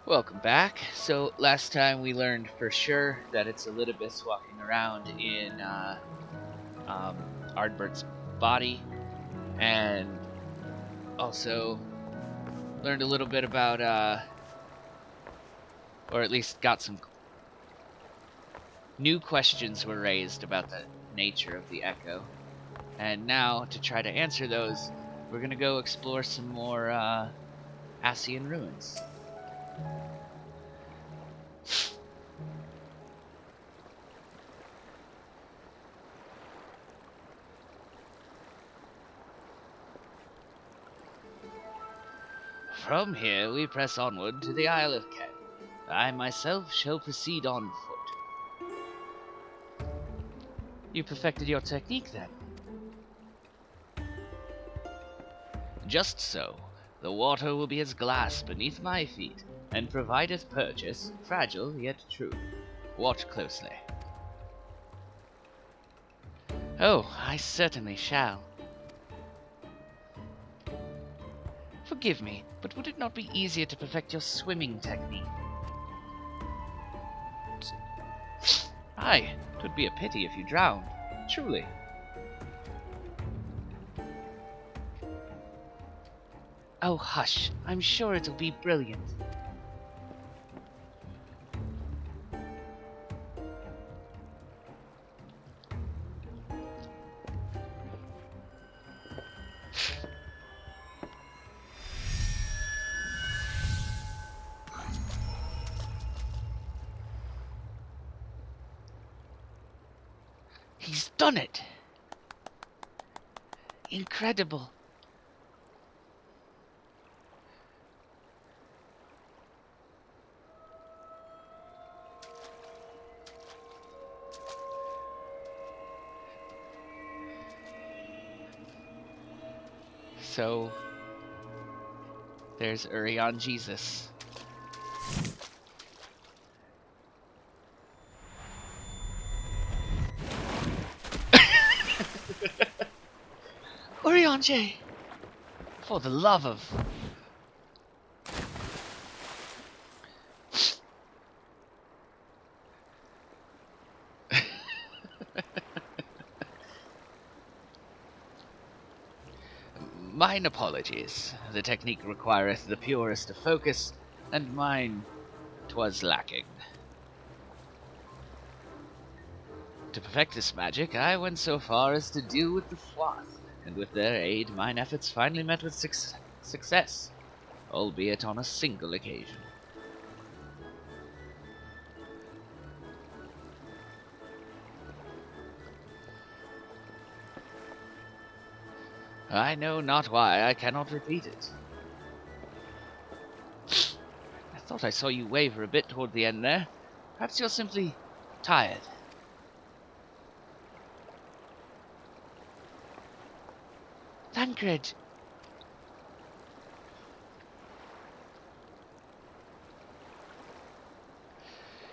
Welcome back. So last time we learned for sure that it's Elidibus walking around in um, Ardbert's body, and also learned a little bit about, or at least got some new questions were raised about the nature of the echo. And now, to try to answer those, we're gonna go explore some more Ascian ruins. From here we press onward to the Isle of Ken. I myself shall proceed on foot. You perfected your technique then? Just so. The water will be as glass beneath my feet, and provideth purchase, fragile yet true. Watch closely. Oh, I certainly shall. Forgive me, but would it not be easier to perfect your swimming technique? Aye, 'twould be a pity if you drowned, truly. Oh, hush, I'm sure it'll be brilliant. He's done it! Incredible. So, there's Urion Jesus. Urion, for the love of... Mine apologies. The technique requireth the purest of focus, and mine 'twas lacking. To perfect this magic, I went so far as to deal with the Floth, and with their aid mine efforts finally met with success, albeit on a single occasion. I know not why I cannot repeat it. I thought I saw you waver a bit toward the end there. Perhaps you're simply tired. Thancred!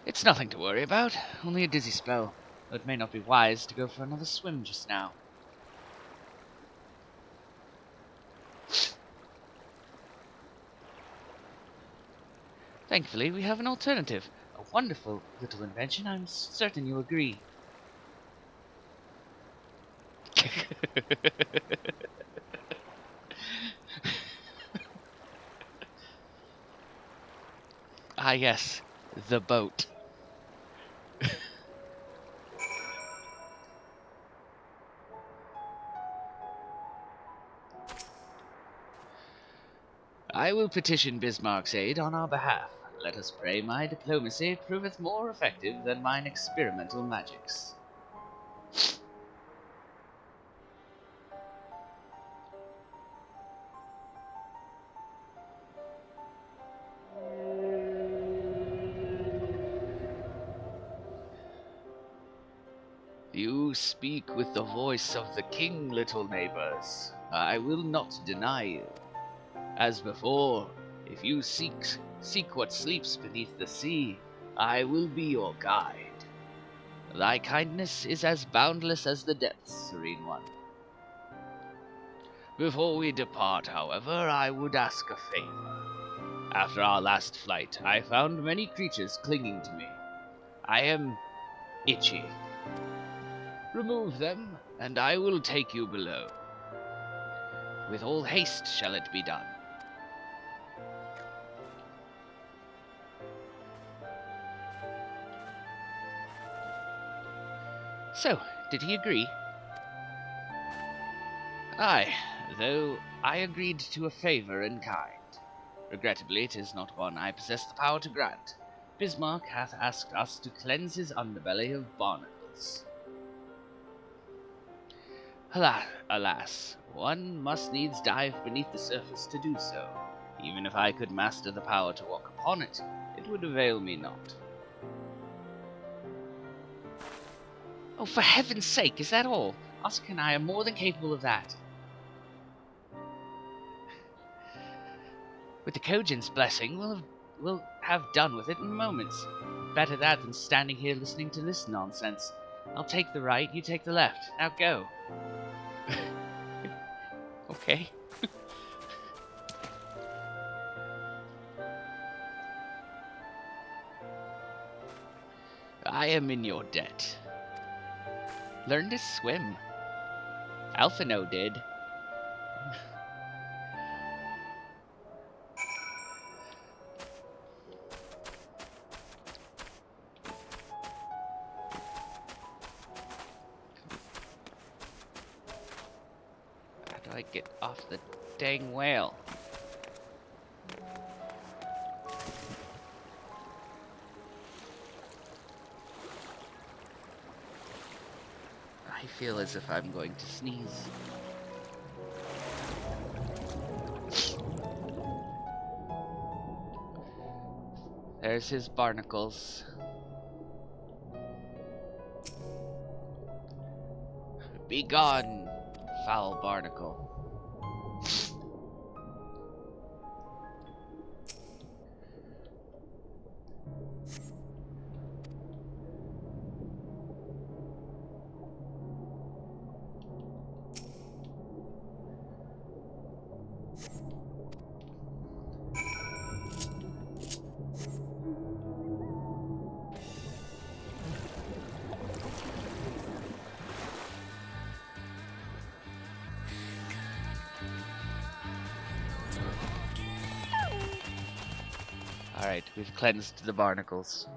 It's nothing to worry about, only a dizzy spell, though it may not be wise to go for another swim just now. Thankfully, we have an alternative. A wonderful little invention, I'm certain you agree. Ah yes, the boat. I will petition Bismarck's aid on our behalf. Let us pray my diplomacy proveth more effective than mine experimental magics. You speak with the voice of the king, little neighbors. I will not deny you. As before, if you seek what sleeps beneath the sea, I will be your guide. Thy kindness is as boundless as the depths, Serene One. Before we depart, however, I would ask a favor. After our last flight, I found many creatures clinging to me. I am itchy. Remove them, and I will take you below. With all haste shall it be done. So, did he agree? Aye, though I agreed to a favour in kind. Regrettably, it is not one I possess the power to grant. Bismarck hath asked us to cleanse his underbelly of barnacles. Alas, one must needs dive beneath the surface to do so. Even if I could master the power to walk upon it, it would avail me not. Oh, for heaven's sake, is that all? Oscar and I are more than capable of that. With the Kojin's blessing, we'll have done with it in moments. Better that than standing here listening to this nonsense. I'll take the right, you take the left. Now go. Okay. I am in your debt. Learn to swim. Alphino did. How do I get off the dang whale? I feel as if I'm going to sneeze. There's his barnacles. Be gone, foul barnacle. Alright, we've cleansed the barnacles.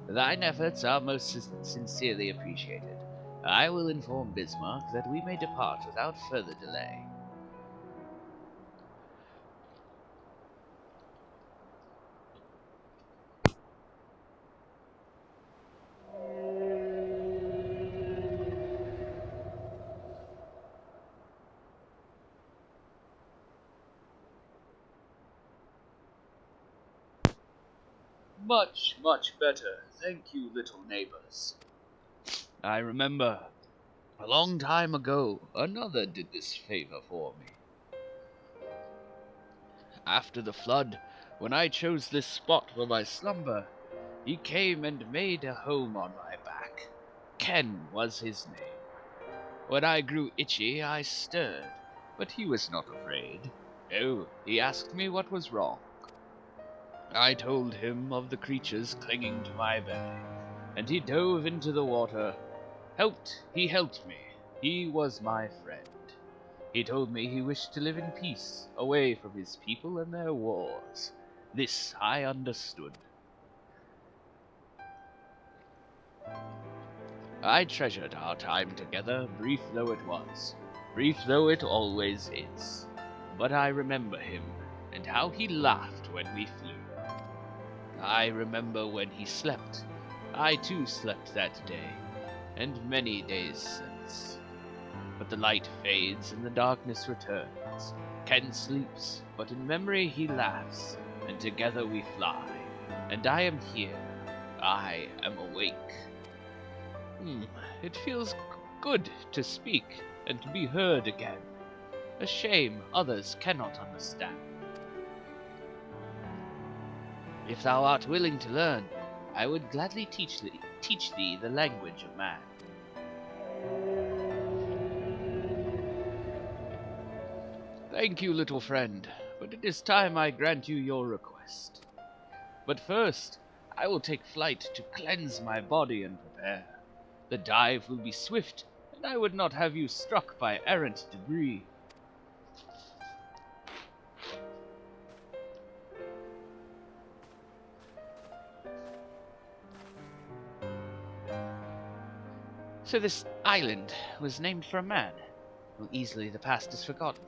Thine efforts are most sincerely appreciated. I will inform Bismarck that we may depart without further delay. Much, much better. Thank you, little neighbors. I remember, a long time ago, another did this favor for me. After the flood, when I chose this spot for my slumber, he came and made a home on my back. Ken was his name. When I grew itchy, I stirred, but he was not afraid. No, he asked me what was wrong. I told him of the creatures clinging to my belly, and he dove into the water. He helped me. He was my friend. He told me he wished to live in peace, away from his people and their wars. This I understood. I treasured our time together, brief though it was, brief though it always is. But I remember him, and how he laughed when we flew. I remember when he slept. I too slept that day, and many days since. But the light fades and the darkness returns. Ken sleeps, but in memory he laughs, and together we fly. And I am here. I am awake. It feels good to speak and to be heard again. A shame others cannot understand. If thou art willing to learn, I would gladly teach thee the language of man. Thank you, little friend, but but it is time I grant you your request. But first, I will take flight to cleanse my body and prepare. The dive will be swift, and I would not have you struck by errant debris. So this island was named for a man, who easily the past is forgotten.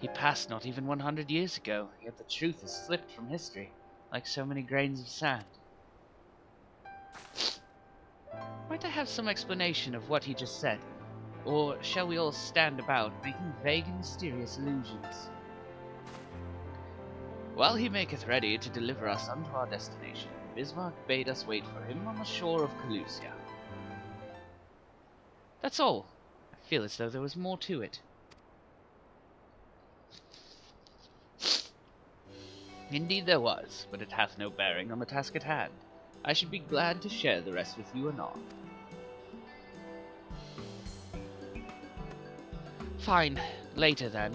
He passed not even 100 years ago, yet the truth has slipped from history, like so many grains of sand. Might I have some explanation of what he just said? Or shall we all stand about, making vague and mysterious allusions? While he maketh ready to deliver us unto our destination, Bismarck bade us wait for him on the shore of Calusia. That's all. I feel as though there was more to it. Indeed there was, but it hath no bearing on the task at hand. I should be glad to share the rest with you anon. Fine, later then.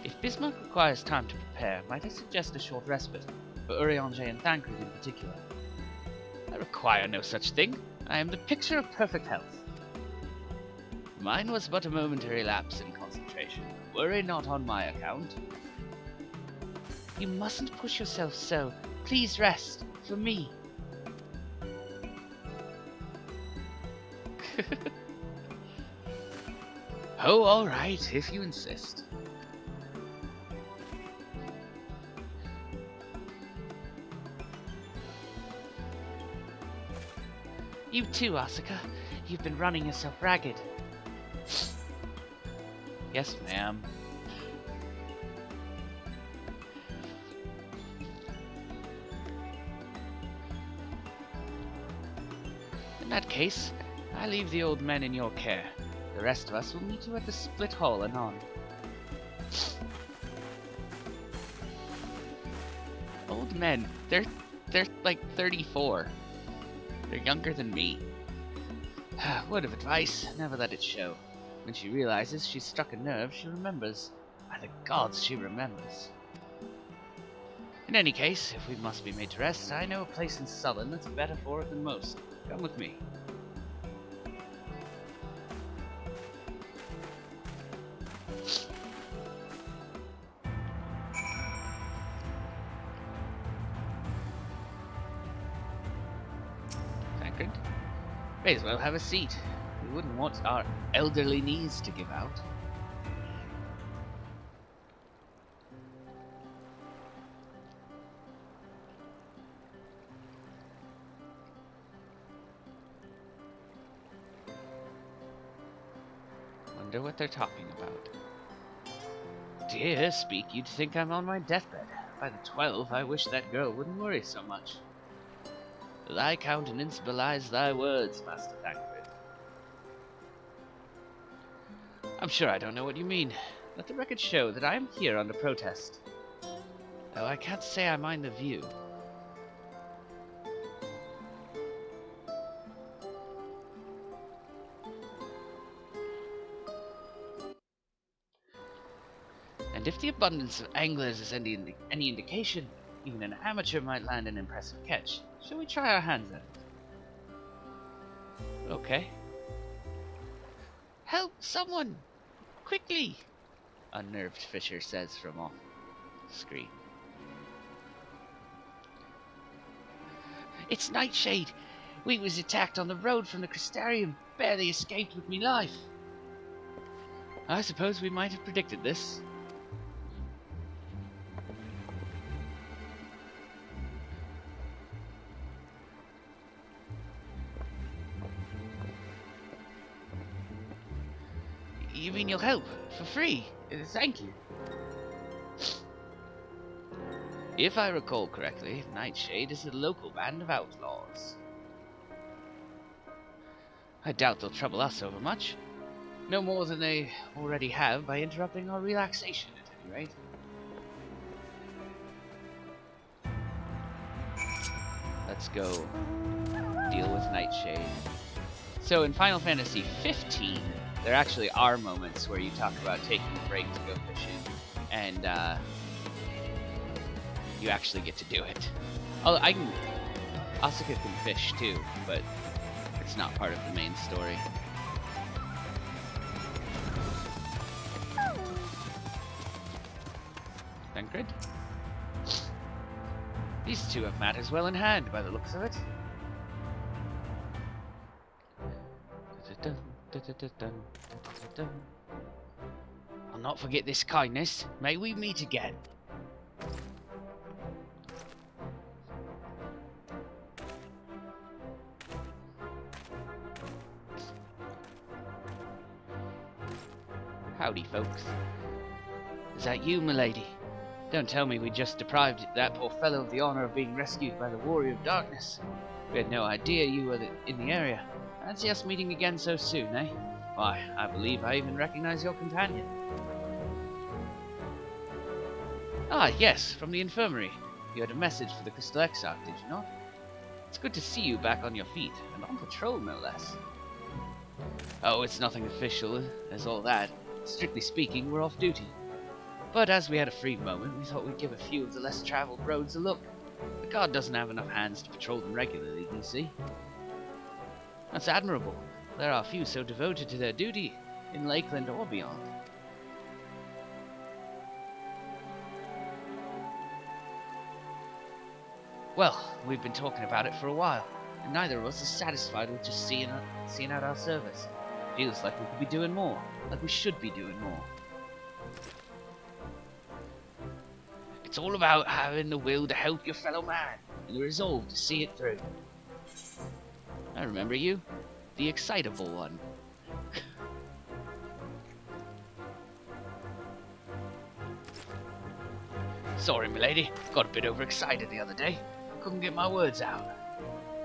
If Bismarck requires time to prepare, might I suggest a short respite, for Urianger and Thancred in particular? I require no such thing. I am the picture of perfect health. Mine was but a momentary lapse in concentration. Worry not on my account. You mustn't push yourself so. Please rest, for me. Oh, all right, if you insist. You too, Asuka. You've been running yourself ragged. Yes, ma'am. In that case, I leave the old men in your care. The rest of us will meet you at the Split Hall anon. Old men, they're like 34. They're younger than me. Word of advice, never let it show. When she realizes she's struck a nerve, she remembers. By the gods, she remembers. In any case, if we must be made to rest, I know a place in Sullen that's better for it than most. Come with me. Thancred, may as well have a seat. We wouldn't want our elderly knees to give out. Wonder what they're talking about. Dear, speak, you'd think I'm on my deathbed. By the 12, I wish that girl wouldn't worry so much. Thy countenance belies thy words, Master Thancred. I'm sure I don't know what you mean. Let the record show that I am here under protest. Though I can't say I mind the view. And if the abundance of anglers is any indication, even an amateur might land an impressive catch. Shall we try our hands at it? Okay. Help someone! Quickly! Unnerved fisher says from off screen. It's Nightshade! We was attacked on the road from the Crystarium. Barely escaped with me life. I suppose we might have predicted this. You mean you'll help? For free? Thank you. If I recall correctly, Nightshade is a local band of outlaws. I doubt they'll trouble us over much. No more than they already have by interrupting our relaxation, at any rate. Let's go deal with Nightshade. So in Final Fantasy 15, there actually are moments where you talk about taking a break to go fishing, and you actually get to do it. Asuka can fish too, but it's not part of the main story. Thancred? These two have matters well in hand, by the looks of it. I'll not forget this kindness. May we meet again. Howdy, folks. Is that you, milady? Don't tell me we just deprived that poor fellow of the honor of being rescued by the Warrior of Darkness. We had no idea you were in the area. Fancy us meeting again so soon, eh? Why, I believe I even recognize your companion. Ah, yes, from the infirmary. You had a message for the Crystal Exarch, did you not? It's good to see you back on your feet, and on patrol, no less. Oh, it's nothing official, as all that. Strictly speaking, we're off duty. But as we had a free moment, we thought we'd give a few of the less traveled roads a look. The guard doesn't have enough hands to patrol them regularly, you see. That's admirable. There are few so devoted to their duty, in Lakeland or beyond. Well, we've been talking about it for a while, and neither of us is satisfied with just seeing out our service. Feels like we could be doing more, like we should be doing more. It's all about having the will to help your fellow man, and the resolve to see it through. I remember you, the excitable one. Sorry, milady, got a bit overexcited the other day. Couldn't get my words out.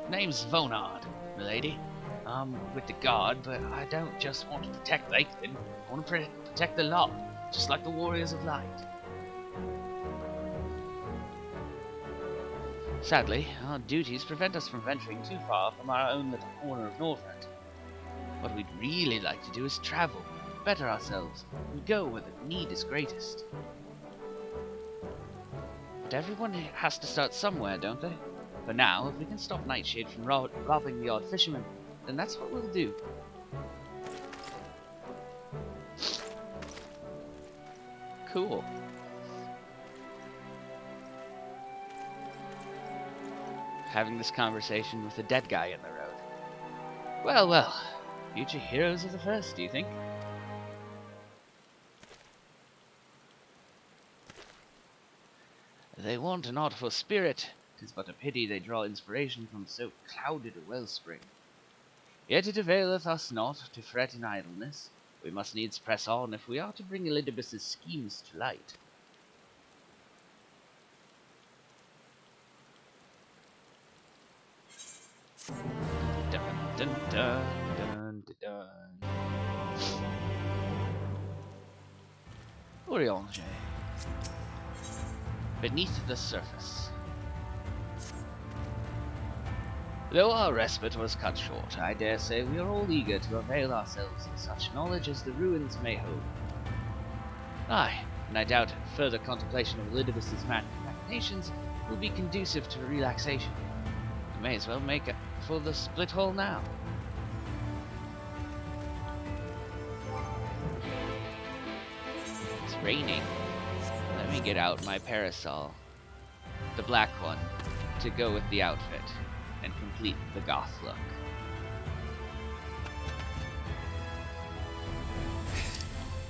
Name's Vonard, milady. I'm with the guard, but I don't just want to protect Lakeland. I want to protect the lot, just like the Warriors of Light. Sadly, our duties prevent us from venturing too far from our own little corner of Northrend. What we'd really like to do is travel, better ourselves, and go where the need is greatest. But everyone has to start somewhere, don't they? For now, if we can stop Nightshade from robbing the odd fisherman, then that's what we'll do. Cool. Having this conversation with a dead guy in the road. Well, well. Future heroes of the first, do you think? They want an artful spirit. 'Tis but a pity they draw inspiration from so clouded a wellspring. Yet it availeth us not to fret in idleness. We must needs press on if we are to bring Elidibus's schemes to light. Dun, dun, dun, dun, dun, dun. Oriange. Beneath the surface. Though our respite was cut short, I dare say we are all eager to avail ourselves of such knowledge as the ruins may hold. Aye, and I doubt further contemplation of Elidibus's machinations will be conducive to relaxation. We may as well make it for the split hole now. It's raining. Let me get out my parasol, the black one, to go with the outfit and complete the goth look.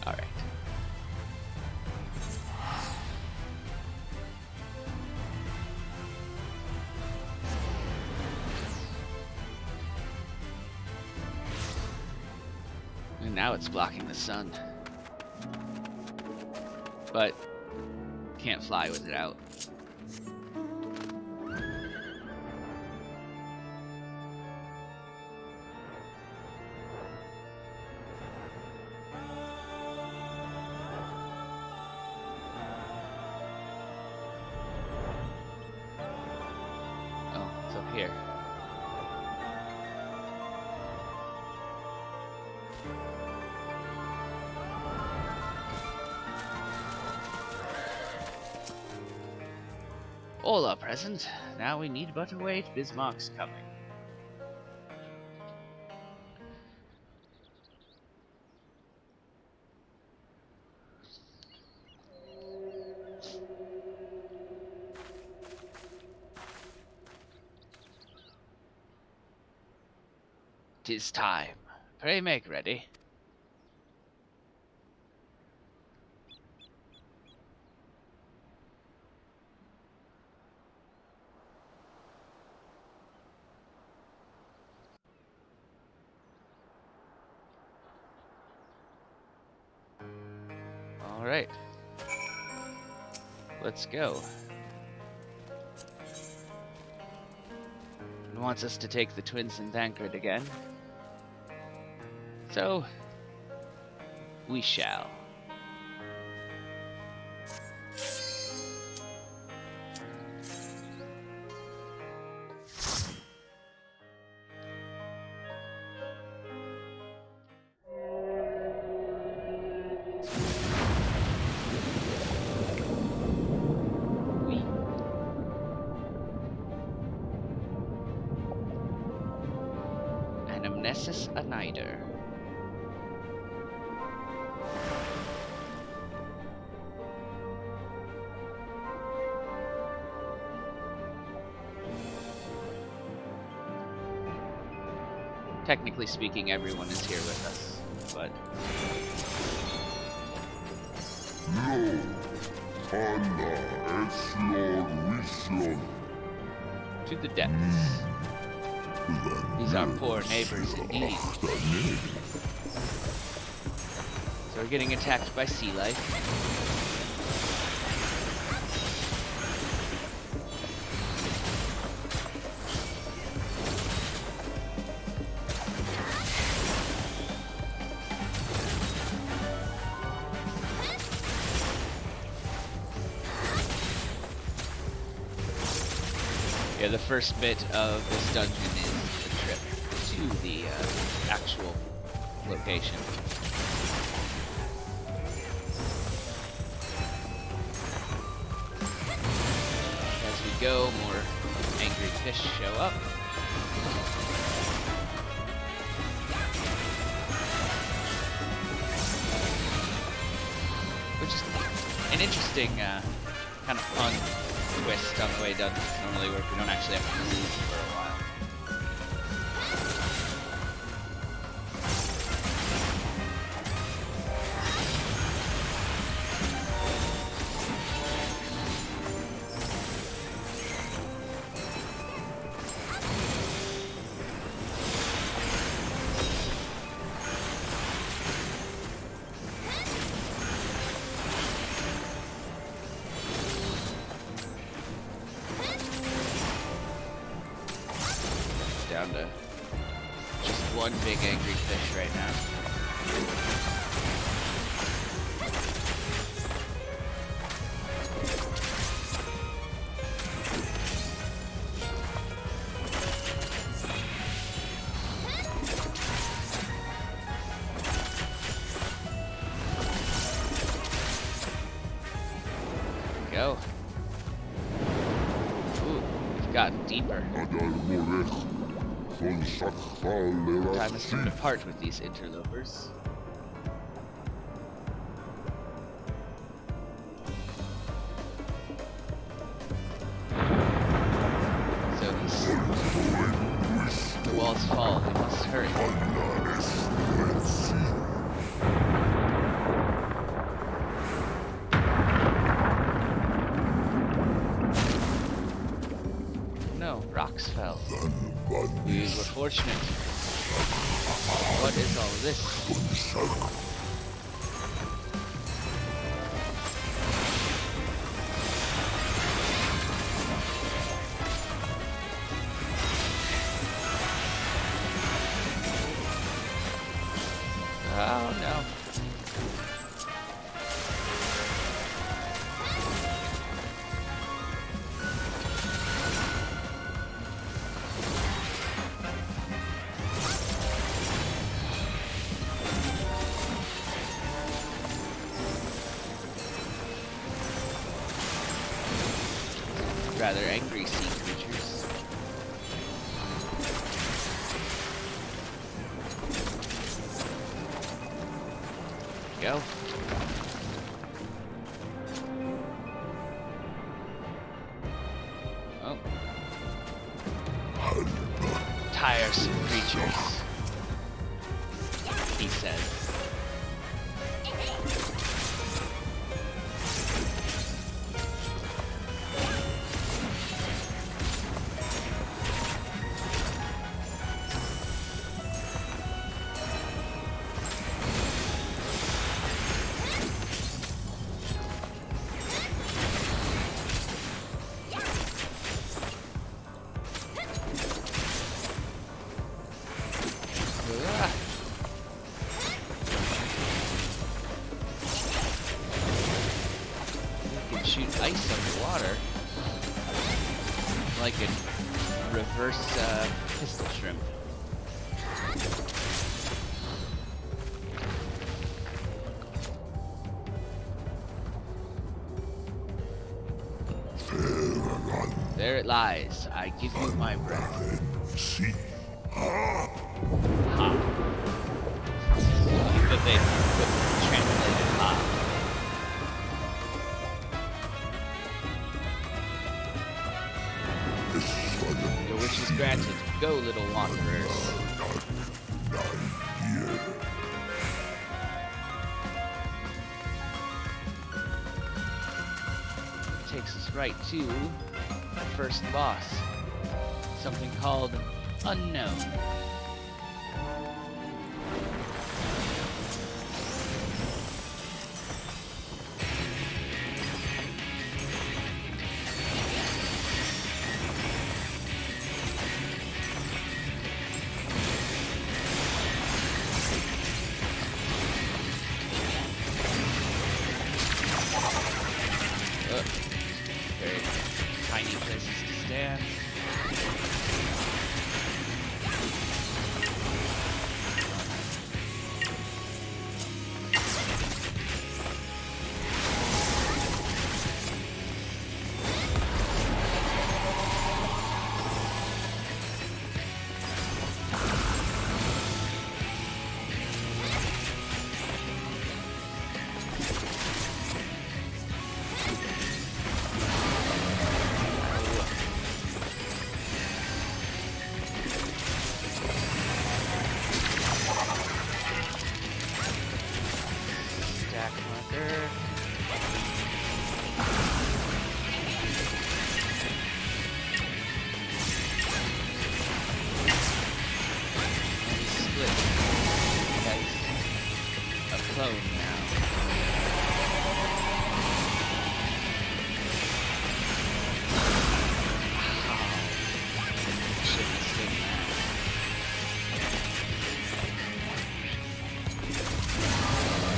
Alright. And now it's blocking the sun. But can't fly with it out. Oh, it's up here. All are present. Now we need but await Bismarck's coming. "'Tis time. Pray make ready." Alright. Let's go. It wants us to take the Twins and Thancred again. So, we shall. Anamnesis Anider. Technically speaking, everyone is here with us, but... To the depths. These are poor neighbors indeed. So we're getting attacked by sea life. Yeah, the first bit of this dungeon is the trip to the actual location. As we go, more angry fish show up. Which is an interesting kind of fun twist on the way dungeons normally work. We don't actually have to move for a while. Down to just one big angry fish right now. There we go. Ooh, we've gotten deeper. Time is to depart with these interlopers. So the walls fall, we must hurry. No, rocks fell. We were fortunate. What is all this? Oh no. rather angry sea creatures. Go. Oh. Tiresome creatures, he says. Shoot ice underwater like a reverse pistol shrimp. There it lies. I give you my breath. Ha. That they translated ha. Your wish is granted. Go, little wanderers. Takes us right to the first boss. Something called Unknown. Very tiny places to stand.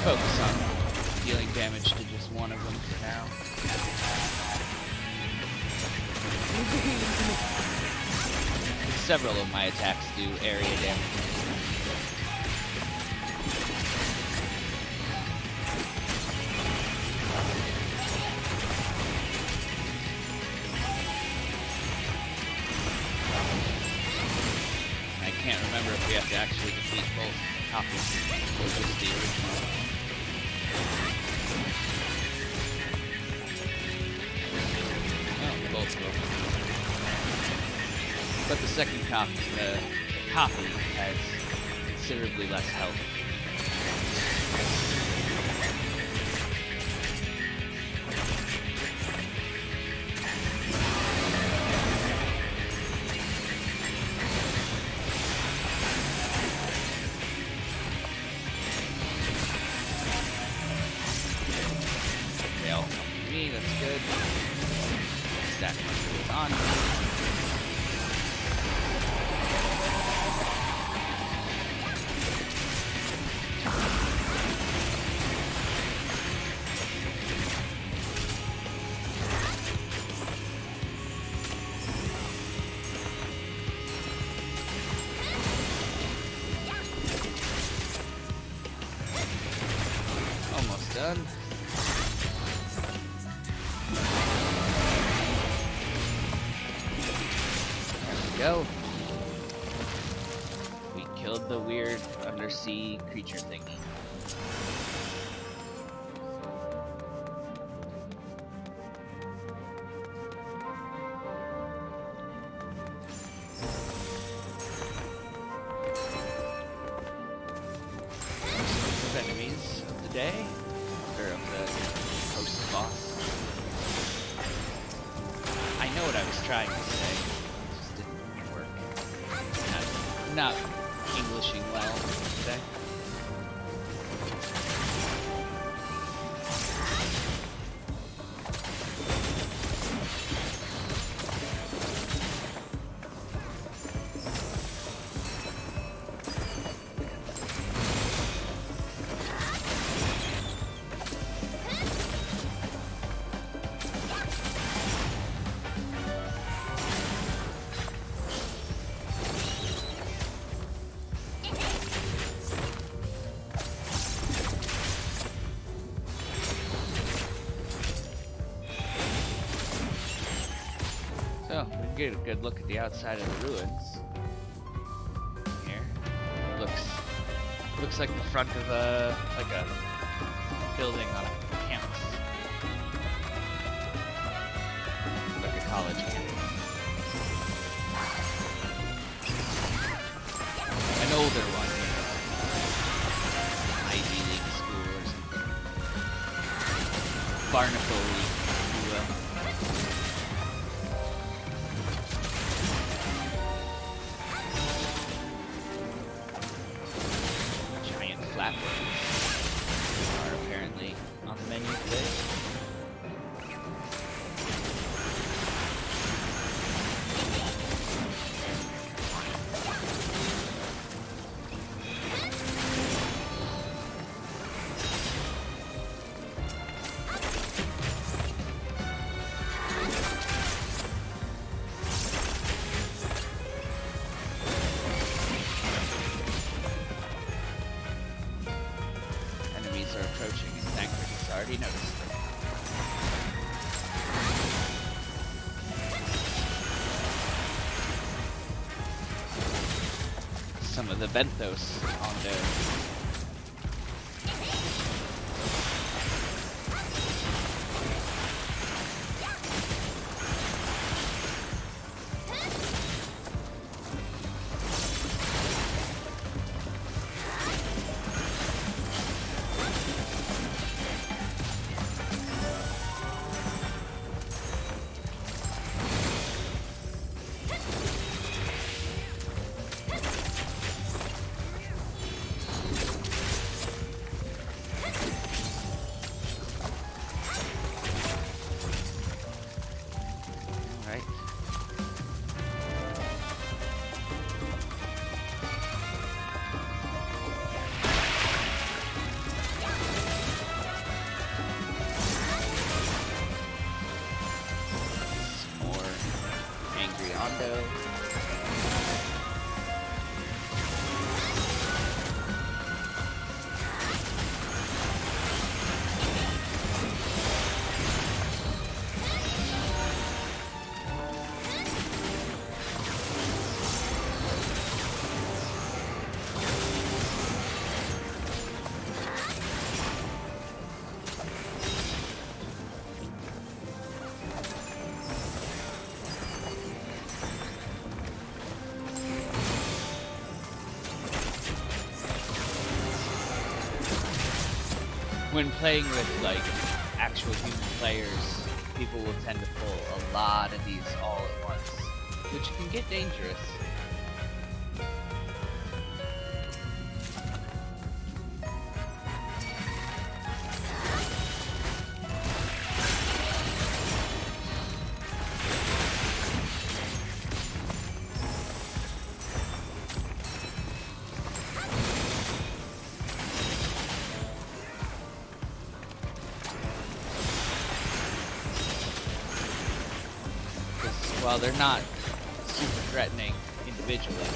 Focus on dealing damage to just one of them for now. Several of my attacks do area damage. I can't remember if we have to actually defeat both copies or just the original. Both will. But the second copy, has considerably less health. They all come to me, that's good. Stack my tools on. Almost done. go. We killed the weird undersea creature thingy. Enemies of the day, or of the post boss. I know what I was trying to say, it just didn't work. Not Englishing well today. So, we can get a good look at the outside of the ruins. Here. Looks like the front of a building on a campus. Like a college campus. An older one, Ivy League school or something. Barnacle League, if you will. Are apparently on the menu today. Are approaching, and Thancred has already noticed them. Some of the Benthos on there. When playing with like actual human players, people will tend to pull a lot of these all at once, which can get dangerous. While they're not super threatening individually,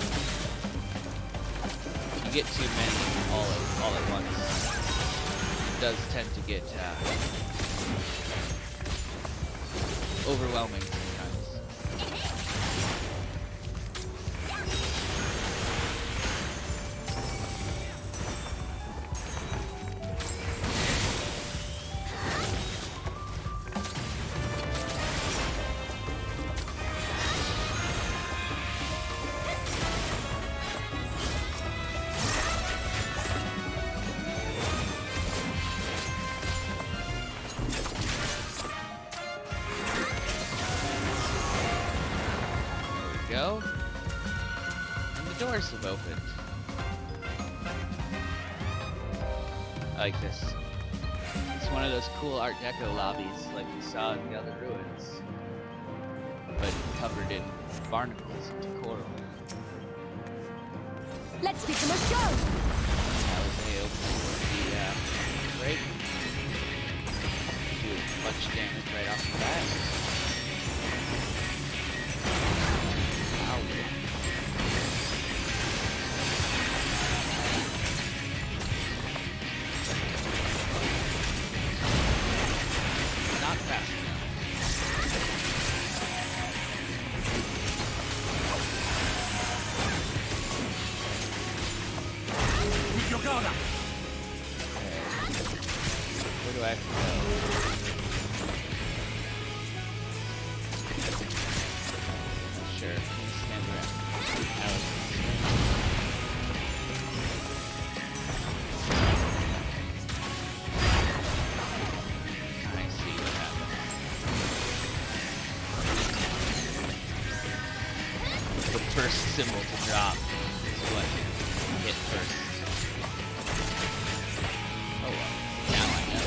you get too many all at once. It does tend to get overwhelming sometimes. doors have opened. I like this. It's one of those cool Art Deco lobbies like we saw in the other ruins, but covered in barnacles and coral. Let's give them a go! That was a opening for the break. Do a bunch of damage right off the bat. Ow. Not fast enough. Keep your guard up! Where do I have to go? Sure, let me stand around. I see what happened. The first symbol to drop is what hit first. Oh well, now I know.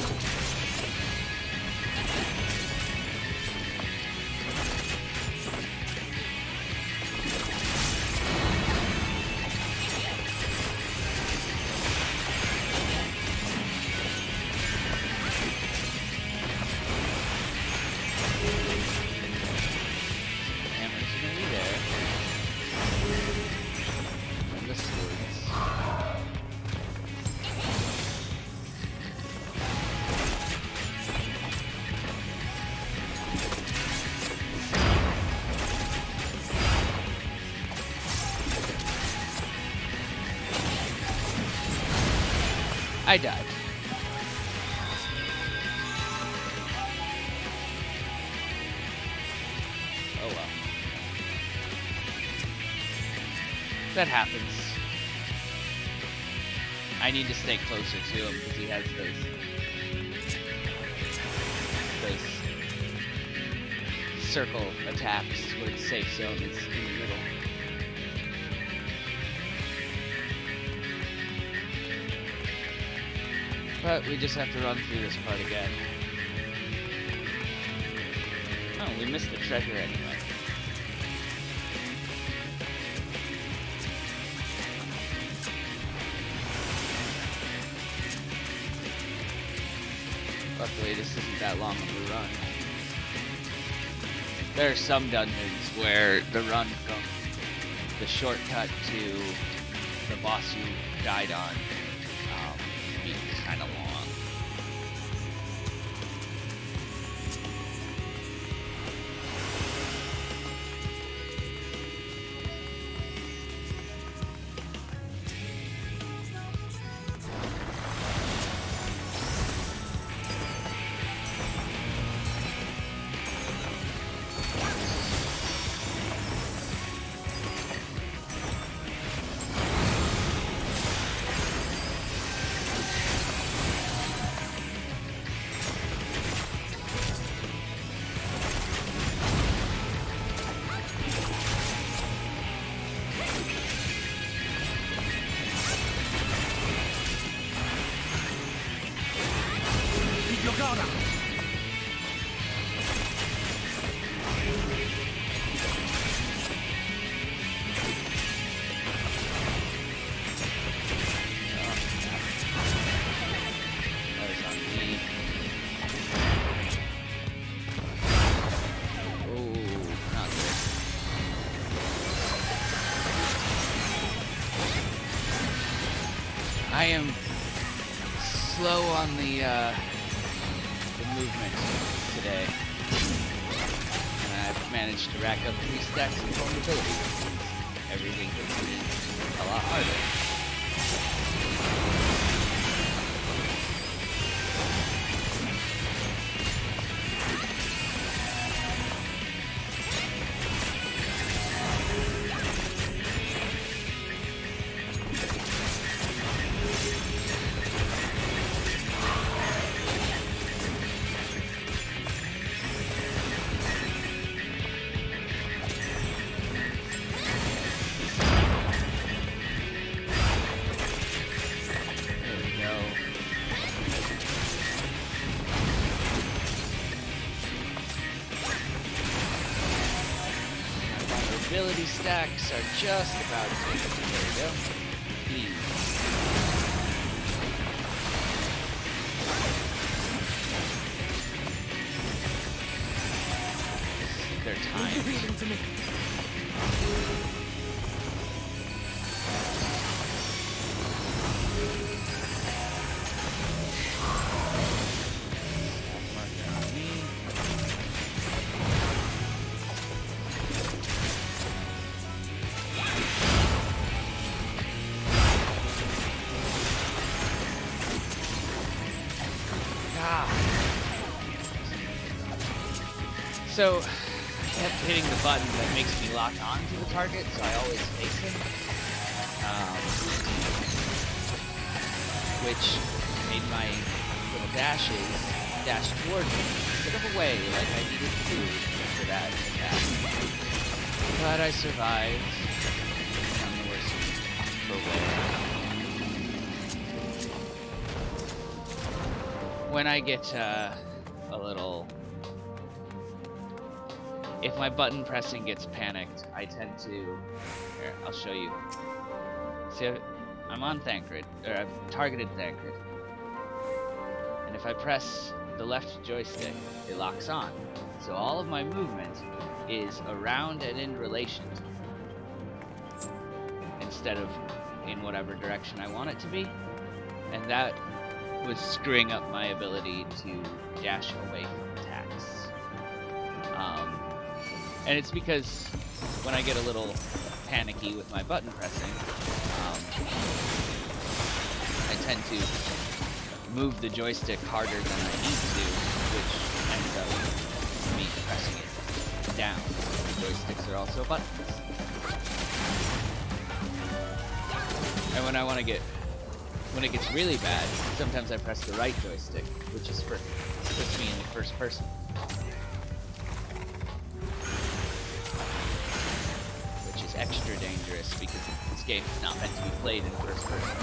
Hammer's gonna be there. And the swords. I died. Oh well. That happens. I need to stay closer to him because he has those circle attacks where the safe zone is in the middle. But we just have to run through this part again. Oh, we missed the treasure anyway. Luckily, this isn't that long of a run. There are some dungeons where the run from the shortcut to the boss you died on be kind of long. I am slow on the movement today, and I've managed to rack up 3 stacks of vulnerability. Everything gets me a lot harder. ability stacks are just about to. There we go. Please. Their time. To me. So, I kept hitting the button that makes me lock on to the target, so I always face him. Which made my little dashes dash toward me instead of away like I needed to do for that attack. But I survived. I'm the worst for wear. When I get a little... If my button pressing gets panicked, I tend to... Here, I'll show you. See, I'm on Thancred, or I've targeted Thancred. And if I press the left joystick, it locks on. So all of my movement is around and in relation to it, instead of in whatever direction I want it to be. And that was screwing up my ability to dash away from attacks. And it's because when I get a little panicky with my button pressing, I tend to move the joystick harder than I need to, which ends up me pressing it down. The joysticks are also buttons. And when I want to get, when it gets really bad, sometimes I press the right joystick, which is puts me in the first person. Extra dangerous because this game is not meant to be played in first person.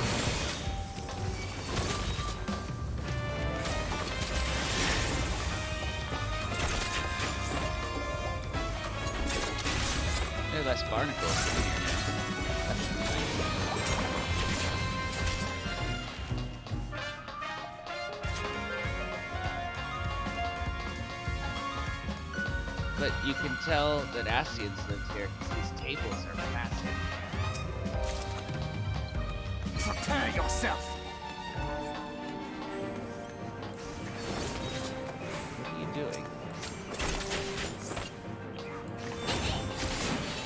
There are less barnacles. That's nice. But you can tell that Asians live here because these tables are massive. Prepare yourself. What are you doing?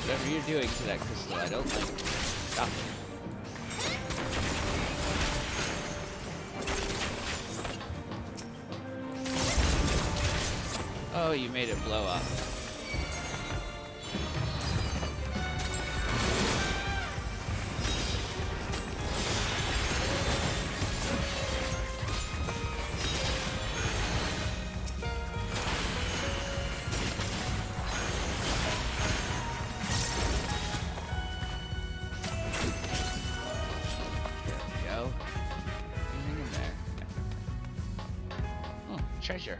Whatever you're doing to that crystal, I don't like it. Stop it. Oh, you made it blow up. Treasure.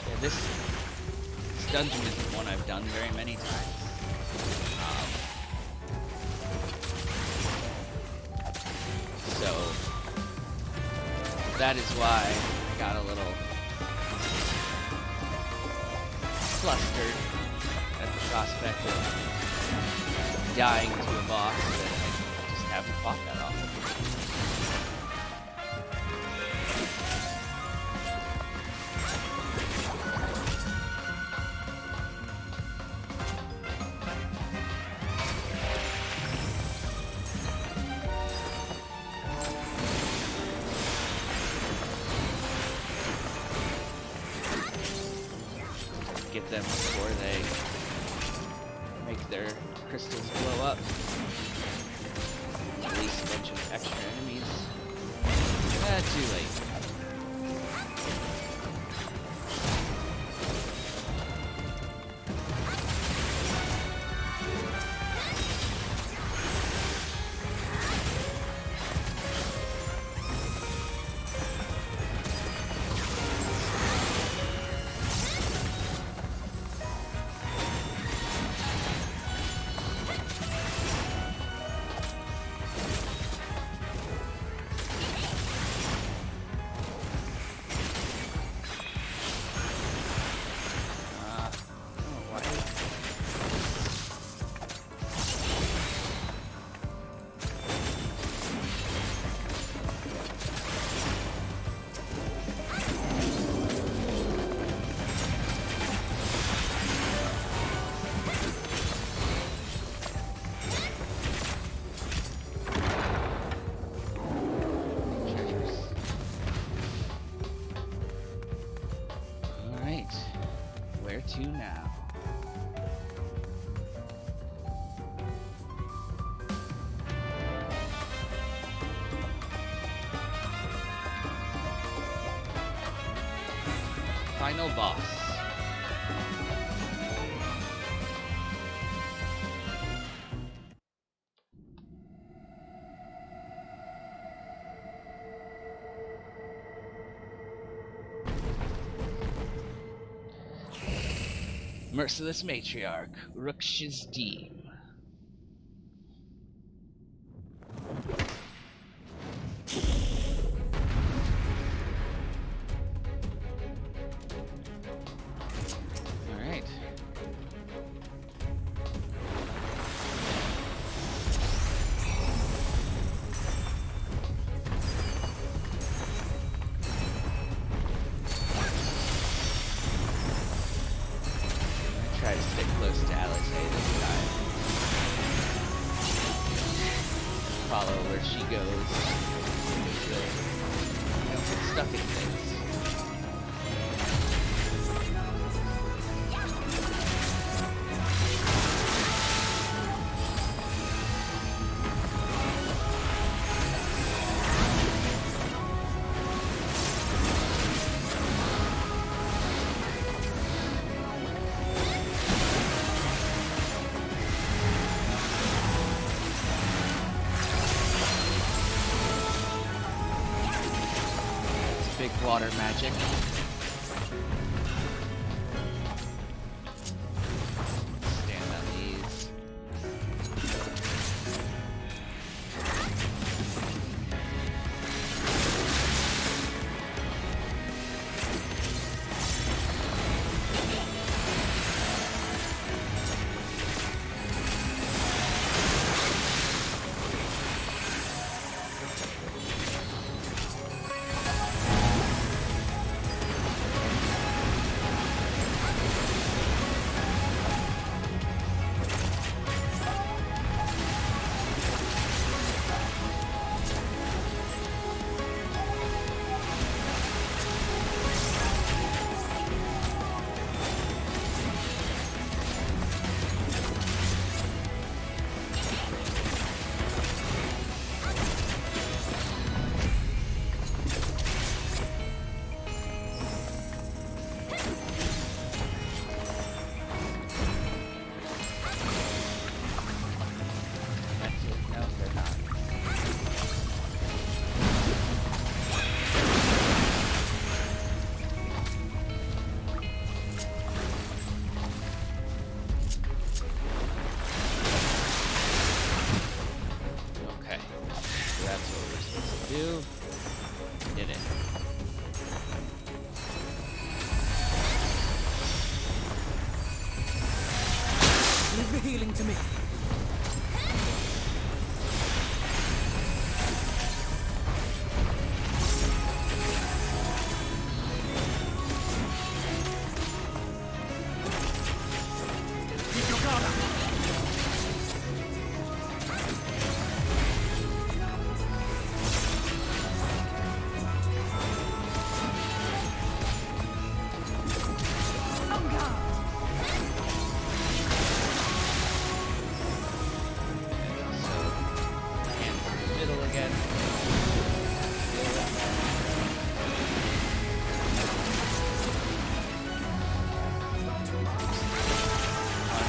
Yeah, this dungeon isn't one I've done very many times. So that is why I got a little flustered at the prospect of dying to a boss that I just haven't fought that often. Get them before they make their crystals blow up. bunch of extra enemies. Too late. Where to now? Final boss. Merciless Matriarch, Rukshi's Alright. Try to stick close to Alice this time. Follow where she goes. Don't get stuck in things. Big water magic. Stand on these. Did it. Leave the healing to me. Keep your guard up.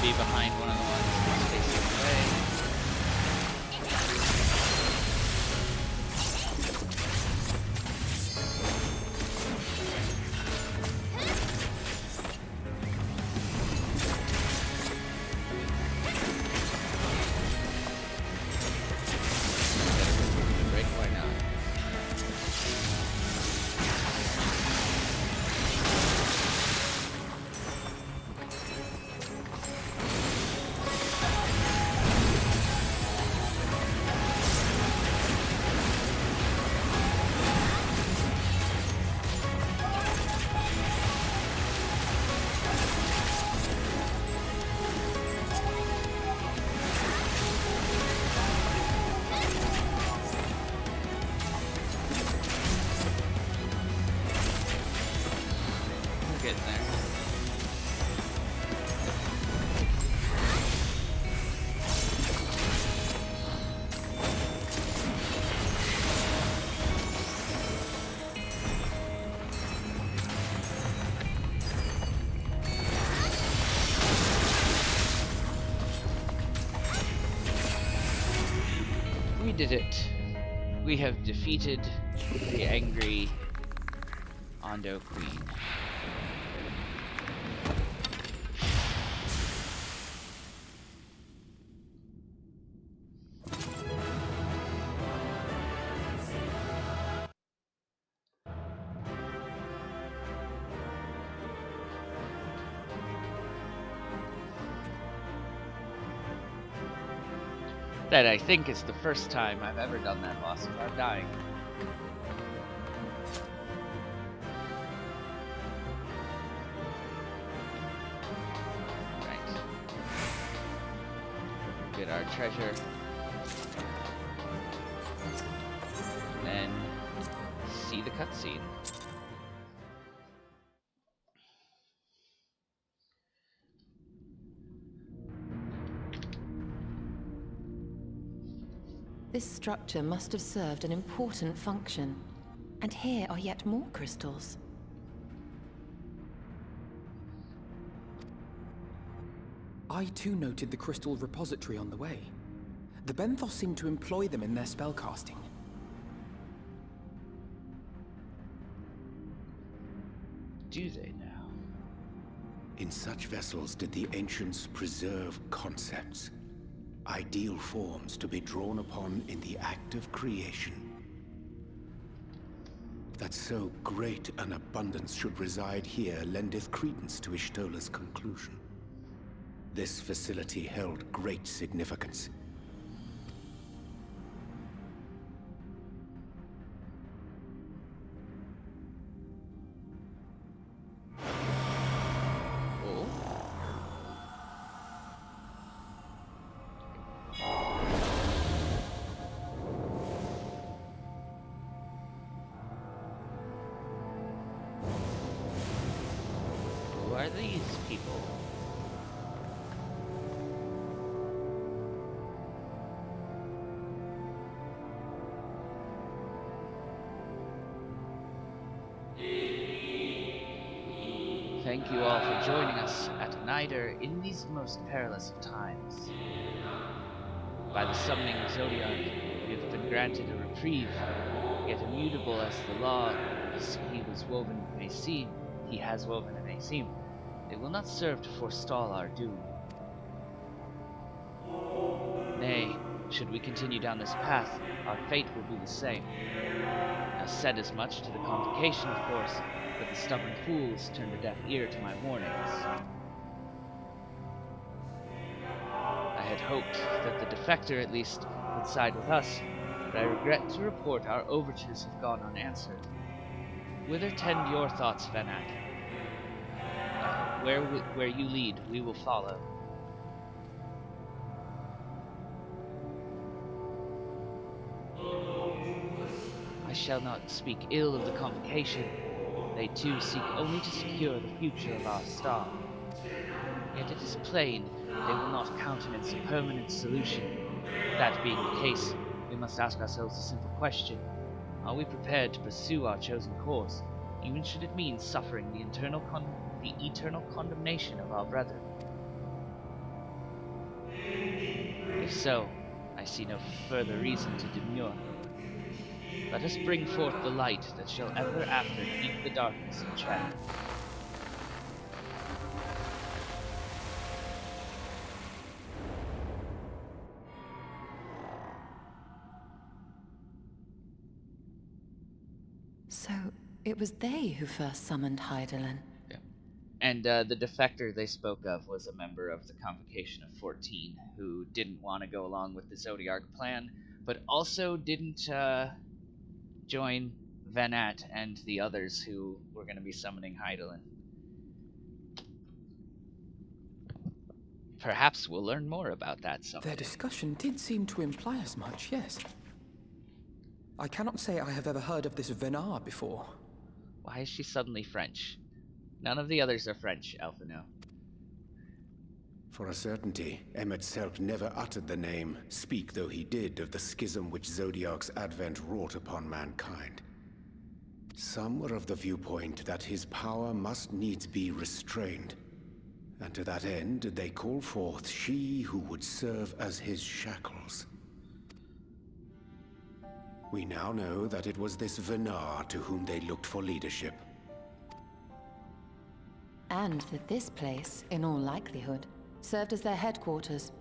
be behind one of the ones that's facing away. Break, why not? Getting there. We did it. We have defeated the angry Ondo Queen. That I think is the first time I've ever done that boss without dying. Right. Get our treasure. And then see the cutscene. This structure must have served an important function. And here are yet more crystals. I too noted the crystal repository on the way. The Benthos seem to employ them in their spellcasting. Do they now? In such vessels did the ancients preserve concepts, ideal forms to be drawn upon in the act of creation. That so great an abundance should reside here lendeth credence to Ishtola's conclusion. This facility held great significance. Who are these people? Thank you all for joining us at Nider in these most perilous of times. By the summoning of Zodiac, we have been granted a reprieve, yet immutable as the law he has woven may seem. It will not serve to forestall our doom. Nay, should we continue down this path, our fate will be the same. I said as much to the convocation, of course, but the stubborn fools turned a deaf ear to my warnings. I had hoped that the defector at least would side with us, but I regret to report our overtures have gone unanswered. Whither tend your thoughts, Vanak? Where you lead, we will follow. I shall not speak ill of the convocation. They too seek only to secure the future of our star. Yet it is plain they will not countenance a permanent solution. That being the case, we must ask ourselves a simple question. Are we prepared to pursue our chosen course, even should it mean suffering the eternal condemnation of our brethren? If so, I see no further reason to demur. Let us bring forth the light that shall ever after keep the darkness in check. So, it was they who first summoned Hydaelyn. Yeah. And the defector they spoke of was a member of the Convocation of 14 who didn't want to go along with the Zodiarch plan, but also didn't join Venat and the others who were going to be summoning Hydaelyn. Perhaps we'll learn more about that someday. Their discussion did seem to imply as much, yes. I cannot say I have ever heard of this Venat before. Why is she suddenly French? None of the others are French, Alphino. For a certainty, Emmet Selk never uttered the name, speak though he did of the schism which Zodiarch's advent wrought upon mankind. Some were of the viewpoint that his power must needs be restrained, and to that end did they call forth she who would serve as his shackles. We now know that it was this Venat to whom they looked for leadership. And that this place, in all likelihood, served as their headquarters.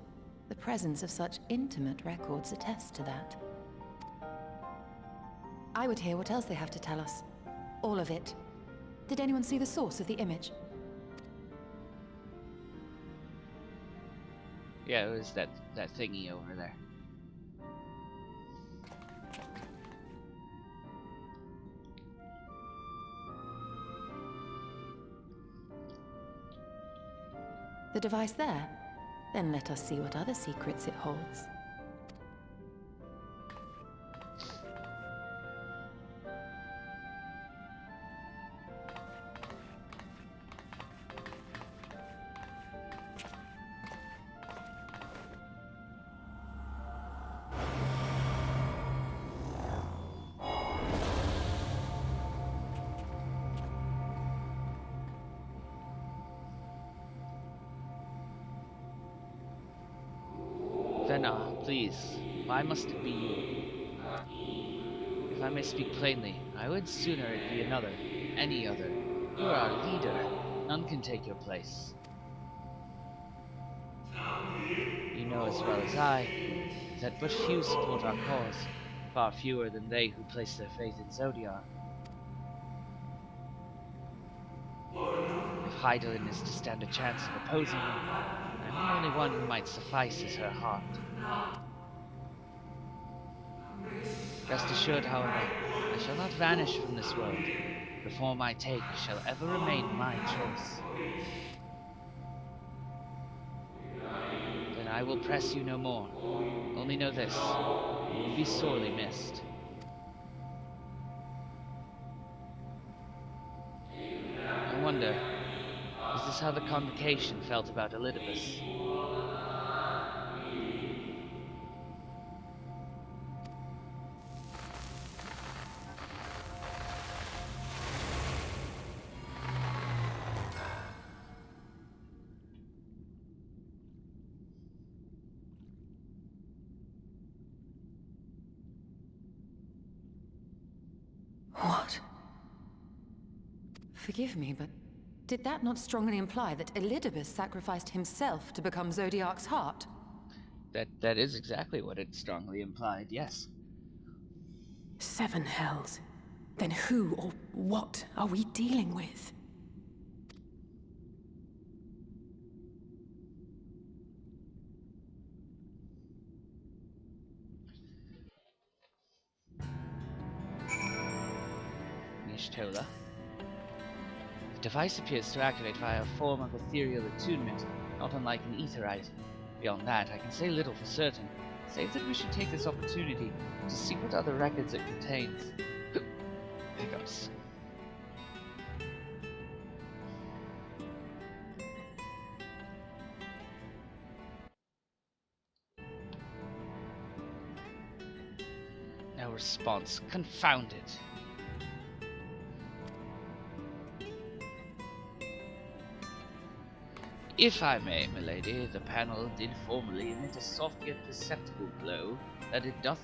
The presence of such intimate records attests to that. I would hear what else they have to tell us. All of it. Did anyone see the source of the image? Yeah, it was that thingy over there. The device there? Then let us see what other secrets it holds. Venat, please, why must it be you? If I may speak plainly, I would sooner it be another, any other. You are our leader. None can take your place. You know as well as I that but few support our cause, far fewer than they who place their faith in Zodiarch. If Hydaelyn is to stand a chance of opposing me, I'm the only one who might suffice as her heart. Rest assured, however, I shall not vanish from this world. The form I take shall ever remain my choice. Then I will press you no more. Only know this, you will be sorely missed. I wonder, is this how the Convocation felt about Elidibus? What? Forgive me, but did that not strongly imply that Elidibus sacrificed himself to become Zodiarch's heart? That is exactly what it strongly implied, yes. 7 hells. Then who or what are we dealing with? Y'shtola. The device appears to activate via a form of ethereal attunement, not unlike an aetherite. Beyond that, I can say little for certain, save that we should take this opportunity to see what other records it contains. Hiccups. No response. Confound it. If I may, milady, the panel did formerly emit a soft yet perceptible glow, that it doth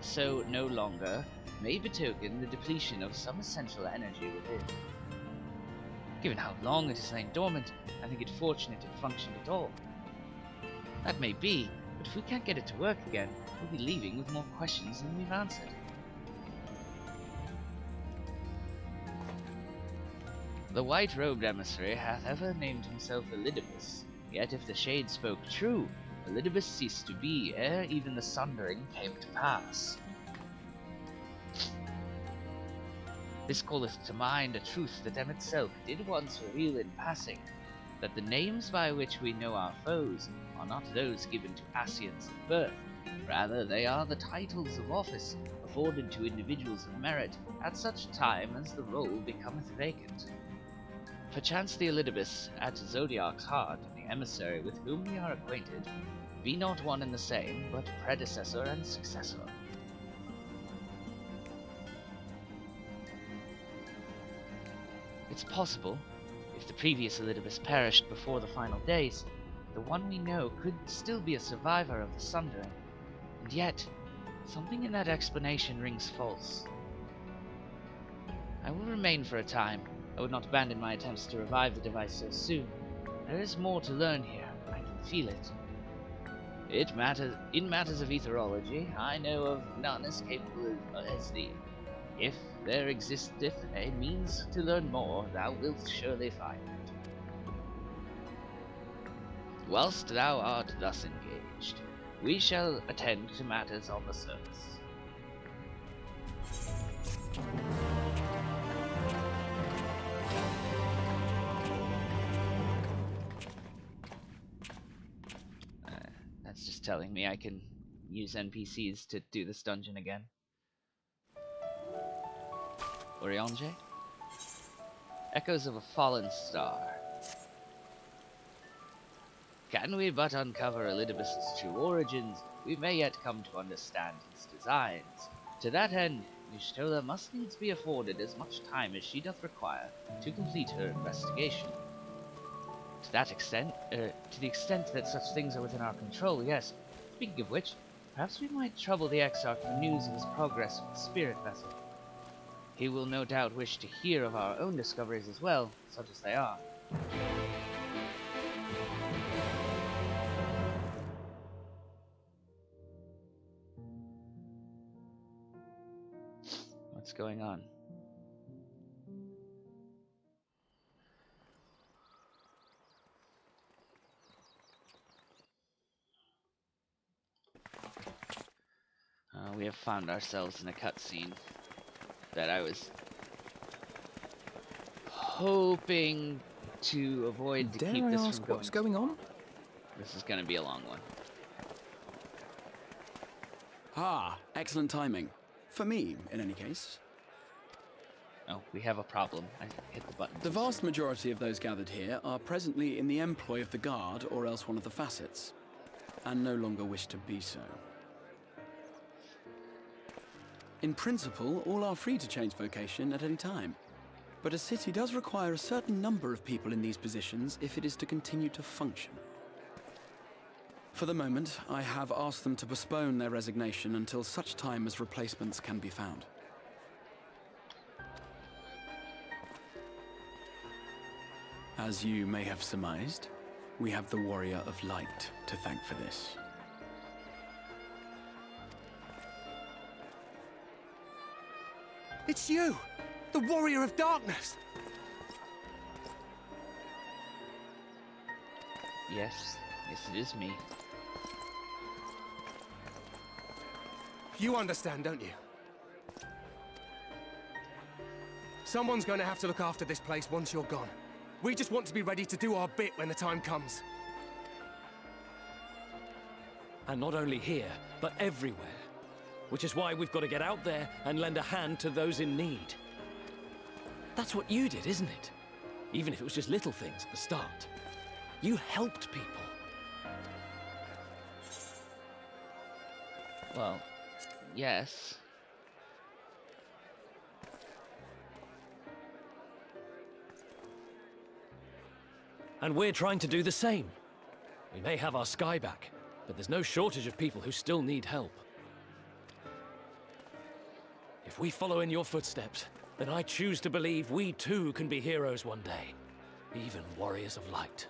so no longer, may betoken the depletion of some essential energy within. Given how long it has lain dormant, I think it fortunate it functioned at all. That may be, but if we can't get it to work again, we'll be leaving with more questions than we've answered. The white-robed emissary hath ever named himself Elidibus, yet if the shade spoke true, Elidibus ceased to be ere even the sundering came to pass. This calleth to mind a truth that Em itself did once reveal in passing, that the names by which we know our foes are not those given to Asians at birth, rather they are the titles of office afforded to individuals of merit at such time as the role becometh vacant. Perchance the Elidibus at Zodiac's heart, and the emissary with whom we are acquainted, be not one and the same, but predecessor and successor. It's possible, if the previous Elidibus perished before the final days, the one we know could still be a survivor of the Sundering, and yet, something in that explanation rings false. I will remain for a time. I would not abandon my attempts to revive the device so soon. There is more to learn here. I can feel it. In matters of etherology, I know of none as capable as thee. If there existeth a means to learn more, thou wilt surely find it. Whilst thou art thus engaged, we shall attend to matters on the surface. That's just telling me I can use NPCs to do this dungeon again. Oriange? Echoes of a fallen star. Can we but uncover Elidibus' true origins, we may yet come to understand his designs. To that end, Y'shtola must needs be afforded as much time as she doth require to complete her investigation. To the extent that such things are within our control, yes. Speaking of which, perhaps we might trouble the Exarch for news of his progress with the spirit vessel. He will no doubt wish to hear of our own discoveries as well, such as they are. What's going on? We have found ourselves in a cutscene that I was hoping to avoid to keep this from going. What's going on? This is going to be a long one. Ah, excellent timing. For me, in any case. Oh, we have a problem. I hit the button. The vast majority of those gathered here are presently in the employ of the Guard or else one of the facets, and no longer wish to be so. In principle, all are free to change vocation at any time, but a city does require a certain number of people in these positions if it is to continue to function. For the moment, I have asked them to postpone their resignation until such time as replacements can be found. As you may have surmised, we have the Warrior of Light to thank for this. It's you! The Warrior of Darkness! Yes, it is me. You understand, don't you? Someone's going to have to look after this place once you're gone. We just want to be ready to do our bit when the time comes. And not only here, but everywhere. Which is why we've got to get out there and lend a hand to those in need. That's what you did, isn't it? Even if it was just little things at the start. You helped people. Well, yes. And we're trying to do the same. We may have our sky back, but there's no shortage of people who still need help. If we follow in your footsteps, then I choose to believe we too can be heroes one day. Even warriors of light.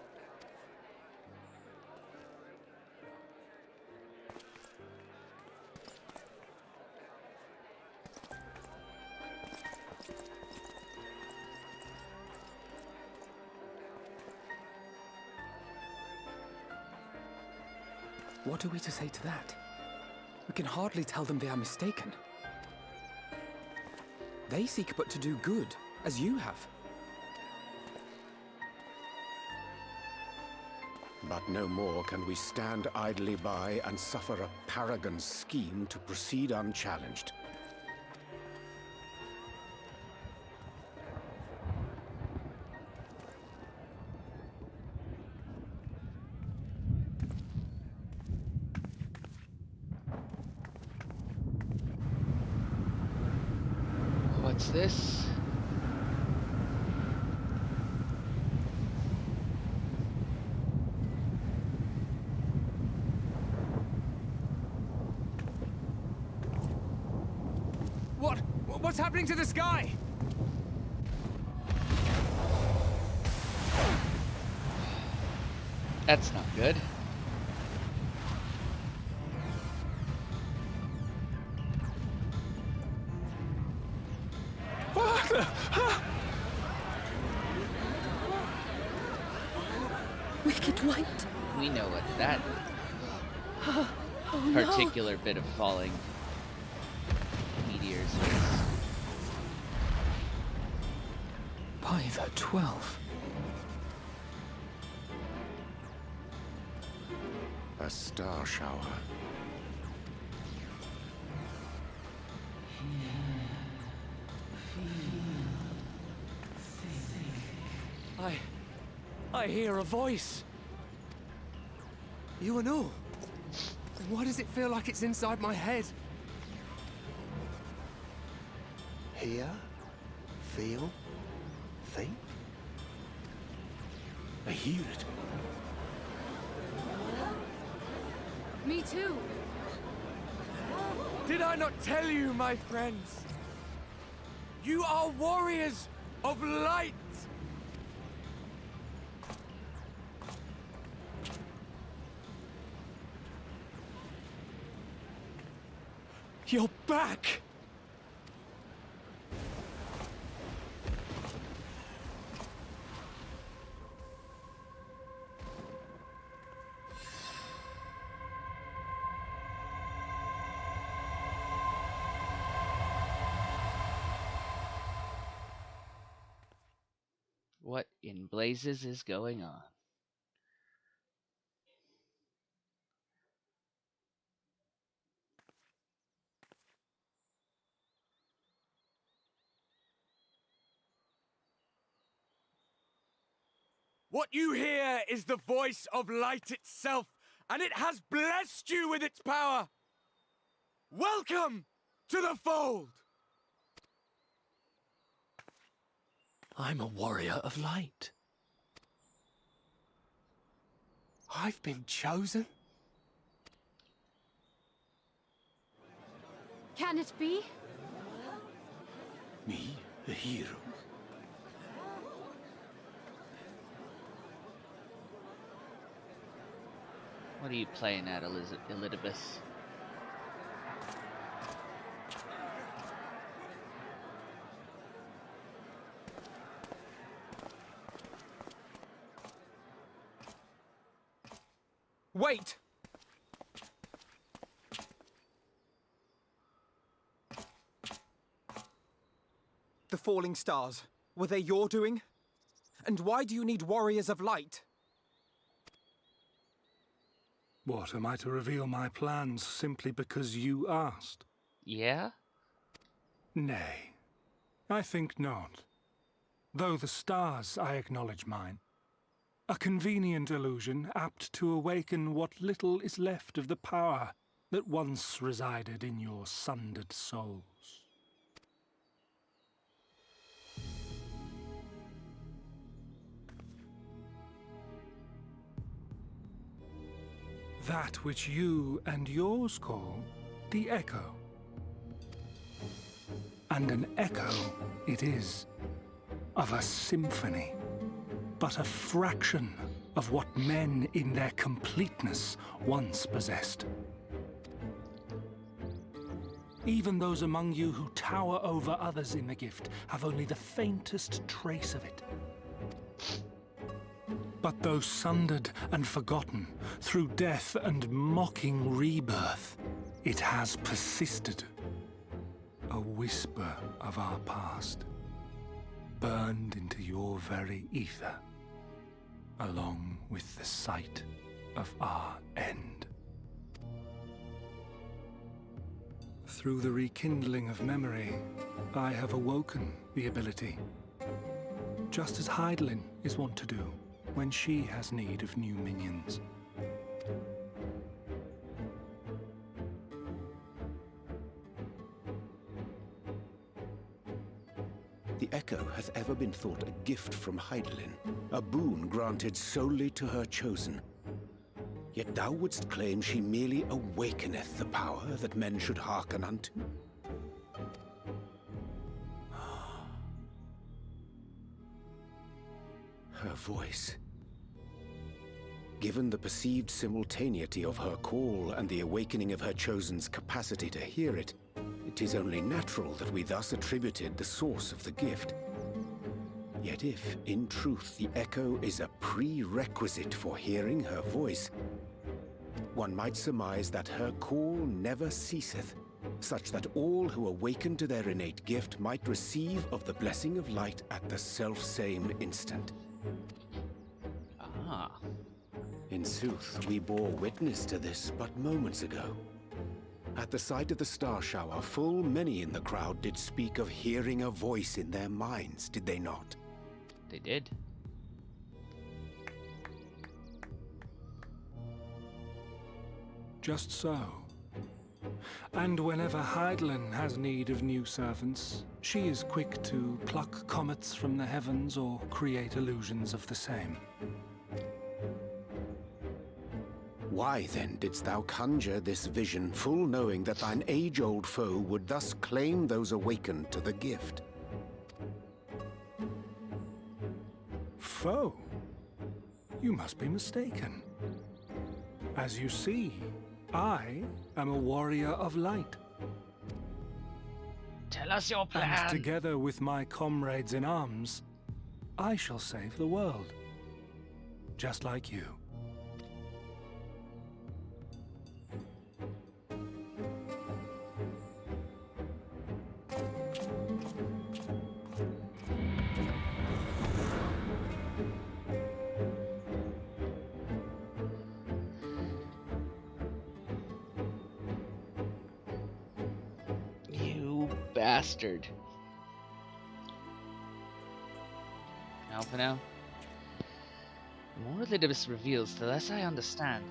What are we to say to that? We can hardly tell them they are mistaken. They seek but to do good, as you have. But no more can we stand idly by and suffer a paragon's scheme to proceed unchallenged. What's this? What's happening to the sky? That's not good. Wicked White. We know what that particular bit of falling meteors is. By the 12. A star shower. I hear a voice. You and all? Then why does it feel like it's inside my head? Hear? Feel? Think? I hear it. Me too. Did I not tell you, my friends? You are warriors of light! You're back! What in blazes is going on? What you hear is the voice of light itself, and it has blessed you with its power. Welcome to the fold! I'm a warrior of light. I've been chosen? Can it be? Me, a hero. What are you playing at, Elizabeth? Wait! The falling stars, were they your doing? And why do you need warriors of light? What, am I to reveal my plans simply because you asked? Yeah? Nay, I think not. Though the stars, I acknowledge mine. A convenient illusion apt to awaken what little is left of the power that once resided in your sundered souls. that which you and yours call the Echo. And an echo it is, of a symphony, but a fraction of what men in their completeness once possessed. Even those among you who tower over others in the gift have only the faintest trace of it. But though sundered and forgotten through death and mocking rebirth, it has persisted. A whisper of our past, burned into your very ether, along with the sight of our end. Through the rekindling of memory, I have awoken the ability, just as Heidelin is wont to do when she has need of new minions. The Echo hath ever been thought a gift from Heidelin, a boon granted solely to her chosen. Yet thou wouldst claim she merely awakeneth the power that men should hearken unto? Her voice. Given the perceived simultaneity of her call and the awakening of her chosen's capacity to hear it, it is only natural that we thus attributed the source of the gift. Yet if, in truth, the Echo is a prerequisite for hearing her voice, one might surmise that her call never ceaseth, such that all who awaken to their innate gift might receive of the blessing of light at the self-same instant. Ah. In sooth, we bore witness to this but moments ago. At the sight of the star shower, full many in the crowd did speak of hearing a voice in their minds, did they not? They did. Just so. And whenever Heidelin has need of new servants, she is quick to pluck comets from the heavens or create illusions of the same. Why then didst thou conjure this vision, full knowing that thine age-old foe would thus claim those awakened to the gift? Foe? You must be mistaken. As you see, I am a warrior of light. Tell us your plan. And together with my comrades in arms, I shall save the world. Just like you. Bastard. Now for now. The more Elidibus reveals, the less I understand.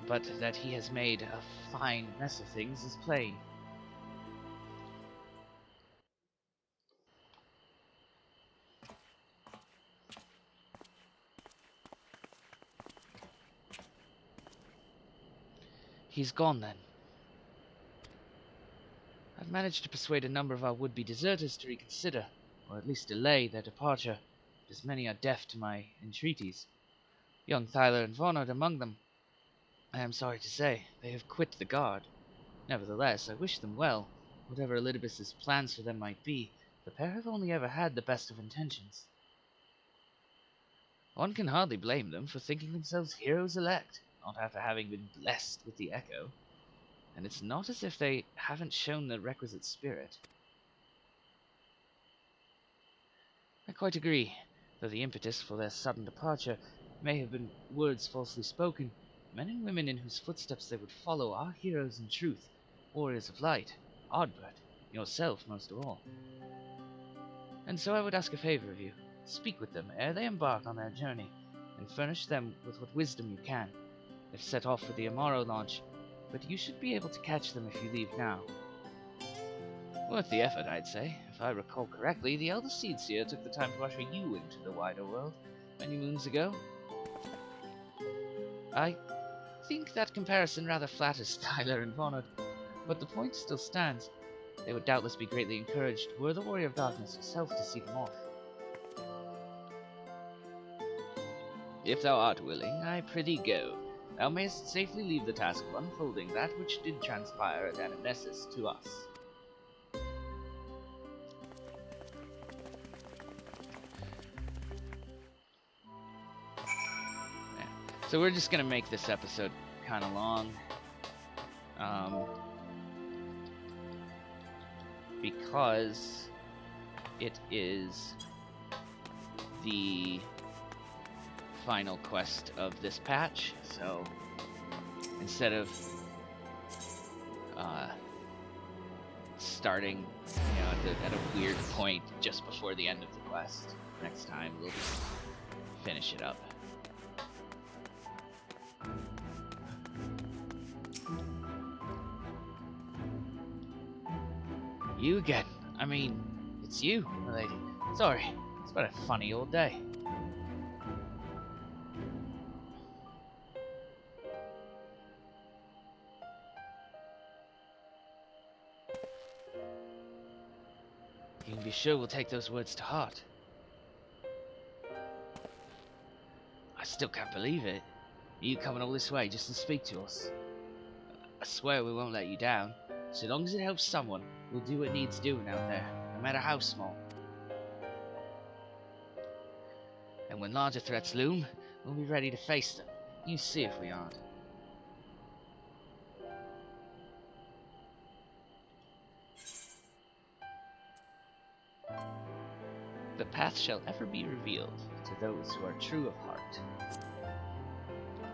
But that he has made a fine mess of things is plain. He's gone then. I've managed to persuade a number of our would-be deserters to reconsider, or at least delay their departure, as many are deaf to my entreaties. Young Thyler and Vonard among them. I am sorry to say, they have quit the guard. Nevertheless, I wish them well. Whatever Elidibus's plans for them might be, the pair have only ever had the best of intentions. One can hardly blame them for thinking themselves heroes elect, not after having been blessed with the Echo. And it's not as if they haven't shown the requisite spirit. I quite agree, though the impetus for their sudden departure may have been words falsely spoken. Men and women in whose footsteps they would follow are heroes in truth, warriors of light, Ardbert, yourself most of all. And so I would ask a favor of you. Speak with them ere they embark on their journey, and furnish them with what wisdom you can. They've set off for the Amaro launch, but you should be able to catch them if you leave now. Worth the effort, I'd say. If I recall correctly, the Elder Seedseer took the time to usher you into the wider world many moons ago. I think that comparison rather flatters Tyler and Vonard, but the point still stands. They would doubtless be greatly encouraged were the Warrior of Darkness herself to see them off. If thou art willing, I prithee go. Thou mayst safely leave the task of unfolding that which did transpire at Anamnesis to us. Yeah. So we're just gonna make this episode kind of long. Because it is the final quest of this patch, so instead of starting, at a weird point just before the end of the quest, next time we'll just finish it up. You again. I mean, it's you, milady. Sorry, it's been a funny old day. You can be sure we'll take those words to heart. I still can't believe it. You coming all this way just to speak to us. I swear we won't let you down. So long as it helps someone, we'll do what needs doing out there, no matter how small. And when larger threats loom, we'll be ready to face them. You see if we aren't. The path shall ever be revealed to those who are true of heart.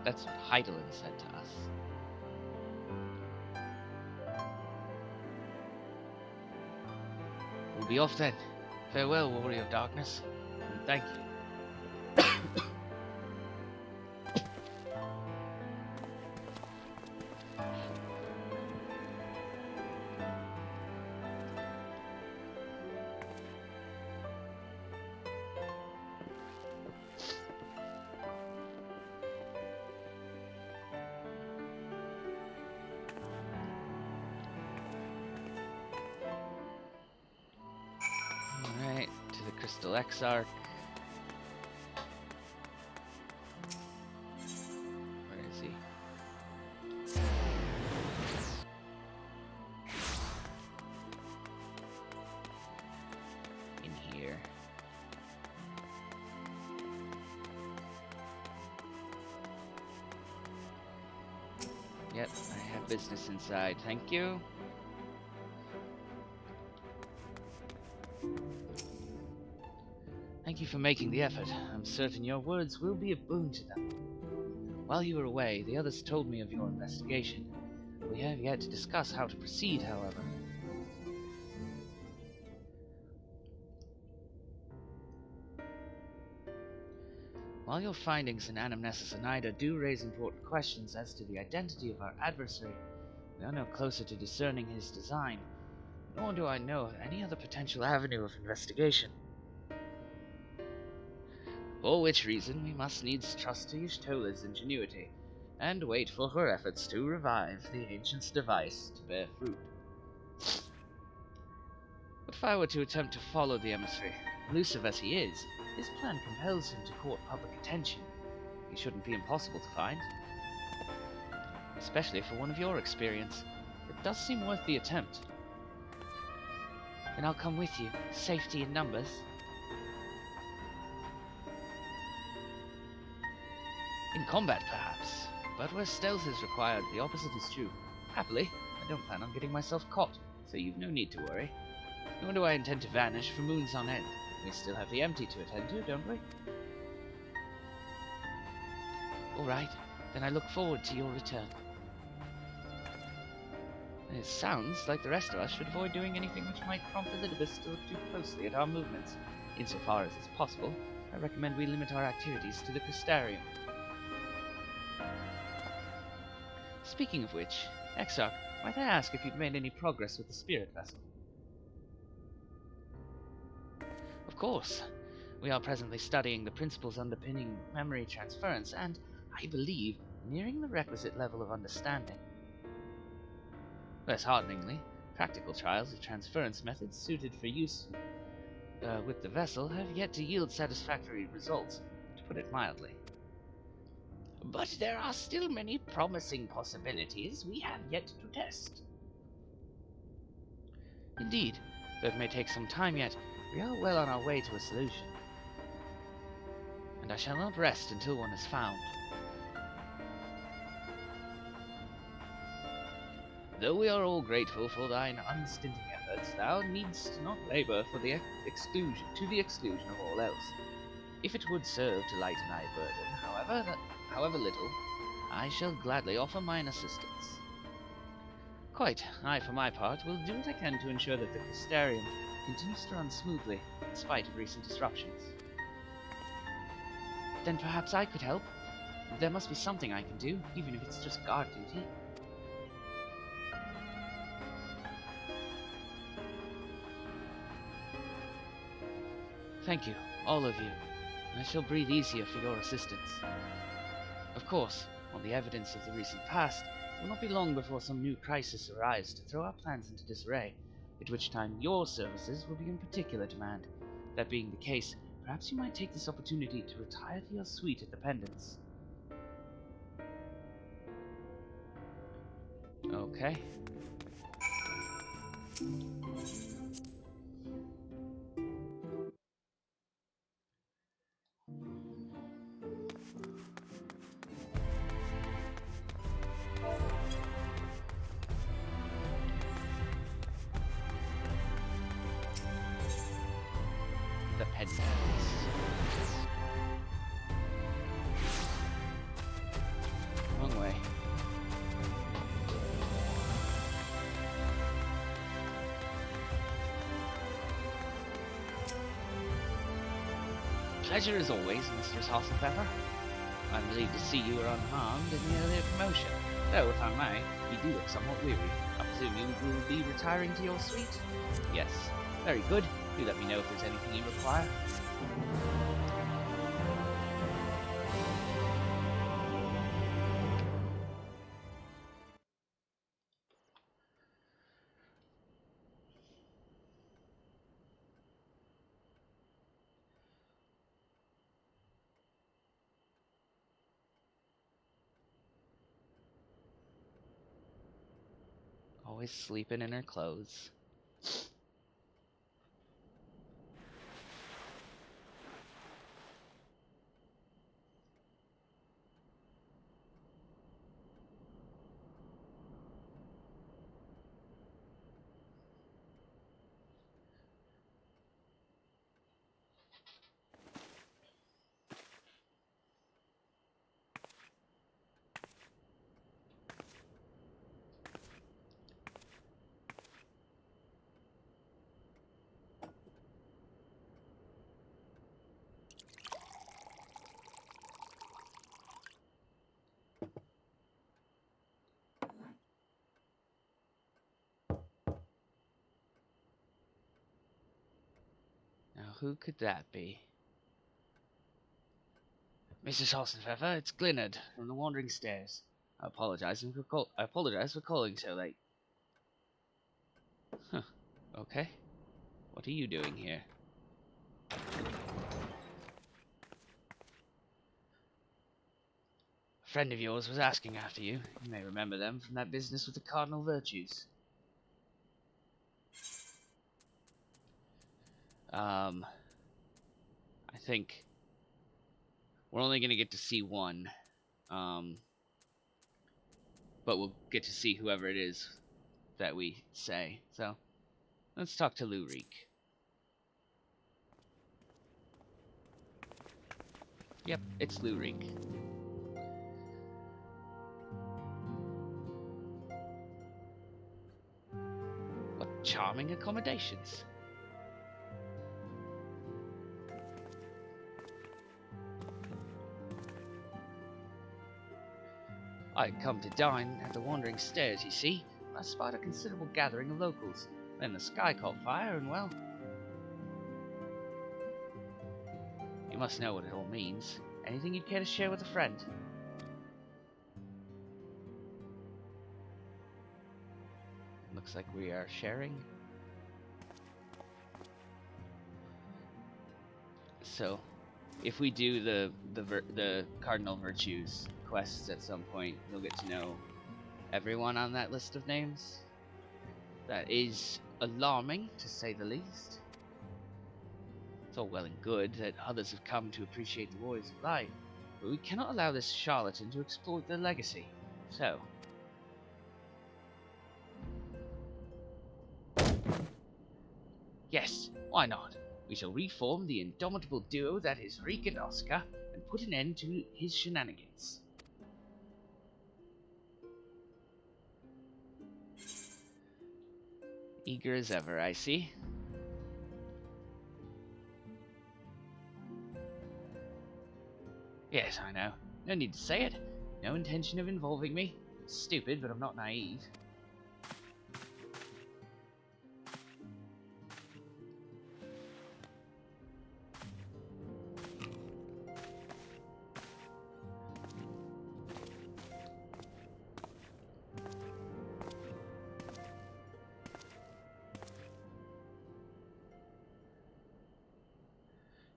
That's what Heidelin said to us. We'll be off then. Farewell, Warrior of Darkness, and thank you. Alright, to the Crystal Exarch. Where is he? In here. Yep, I have business inside, thank you. Thank you for making the effort. I'm certain your words will be a boon to them. While you were away, the others told me of your investigation. We have yet to discuss how to proceed, however. While your findings in Anamnesis and Ida do raise important questions as to the identity of our adversary, we are no closer to discerning his design, nor do I know of any other potential avenue of investigation. For which reason we must needs trust to Y'shtola's ingenuity, and wait for her efforts to revive the ancient's device to bear fruit. But if I were to attempt to follow the emissary, elusive as he is, his plan compels him to court public attention. He shouldn't be impossible to find. Especially for one of your experience. It does seem worth the attempt. Then I'll come with you. Safety in numbers. In combat, perhaps, but where stealth is required, the opposite is true. Happily, I don't plan on getting myself caught, so you've no need to worry. Nor do I intend to vanish for moons on end. We still have the empty to attend to, don't we? Alright, then I look forward to your return. It sounds like the rest of us should avoid doing anything which might prompt Elidibus to look too closely at our movements. Insofar as is possible, I recommend we limit our activities to the Crystarium. Speaking of which, Exarch, might I ask if you've made any progress with the spirit vessel? Of course. We are presently studying the principles underpinning memory transference, and, I believe, nearing the requisite level of understanding. Less hearteningly, practical trials of transference methods suited for use with the vessel have yet to yield satisfactory results, to put it mildly. But there are still many promising possibilities we have yet to test. Indeed, though it may take some time yet, we are well on our way to a solution. And I shall not rest until one is found. Though we are all grateful for thine unstinting efforts, thou needst not labour for the exclusion of all else. If it would serve to lighten thy burden, however little, I shall gladly offer mine assistance. Quite. I, for my part, will do what I can to ensure that the Crystarium continues to run smoothly, in spite of recent disruptions. Then perhaps I could help. There must be something I can do, even if it's just guard duty. Thank you, all of you. I shall breathe easier for your assistance. Of course, on the evidence of the recent past, it will not be long before some new crisis arrives to throw our plans into disarray, at which time your services will be in particular demand. That being the case, perhaps you might take this opportunity to retire to your suite at the Pendants. Okay. The Pendants. Wrong way. Pleasure as always, Mistress Hasselpfeffer. I'm relieved to see you are unharmed in the earlier promotion, though, if I may, you do look somewhat weary. I presume you will be retiring to your suite? Yes. Very good. Do let me know if there's anything you require. Always sleeping in her clothes. Now, who could that be? Mrs. Hasselpfeffer, it's Glynard from the Wandering Stairs. I apologize for calling so late. Huh. Okay. What are you doing here? A friend of yours was asking after you. You may remember them from that business with the cardinal virtues. I think we're only going to get to see one. But we'll get to see whoever it is that we say. So, let's talk to Lurik. Yep, it's Lurik. What charming accommodations. I'd come to dine at the Wandering Stairs, you see. I spied a considerable gathering of locals. Then the sky caught fire, and well... You must know what it all means. Anything you'd care to share with a friend? looks like we are sharing. So, if we do the cardinal virtues quests at some point, you'll get to know everyone on that list of names. That is alarming, to say the least. It's all well and good that others have come to appreciate the Warriors of Light, but we cannot allow this charlatan to exploit their legacy. So, yes, why not? We shall reform the indomitable duo that is Reek and Oscar and put an end to his shenanigans. Eager as ever, I see. Yes, I know. No need to say it. No intention of involving me. It's stupid, but I'm not naive.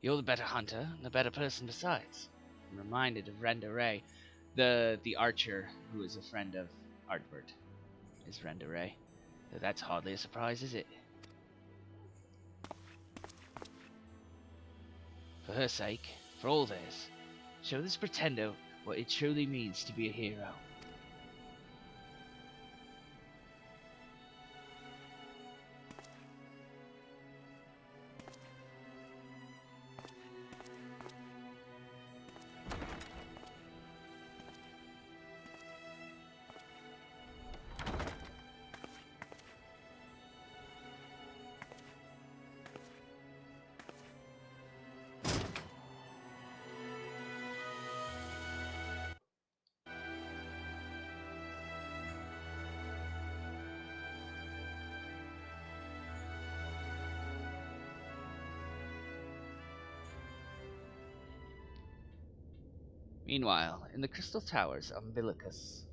You're the better hunter, and the better person besides. I'm reminded of Renda Ray, the archer who is a friend of Artbert, is Renda Ray. Though that's hardly a surprise, is it? For her sake, for all theirs, show this pretender what it truly means to be a hero. Meanwhile, in the Crystal Towers, Umbilicus.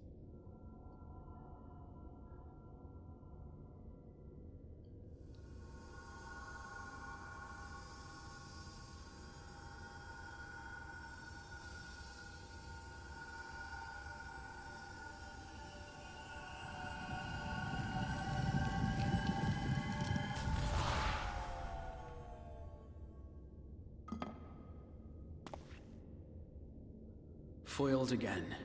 Foiled again.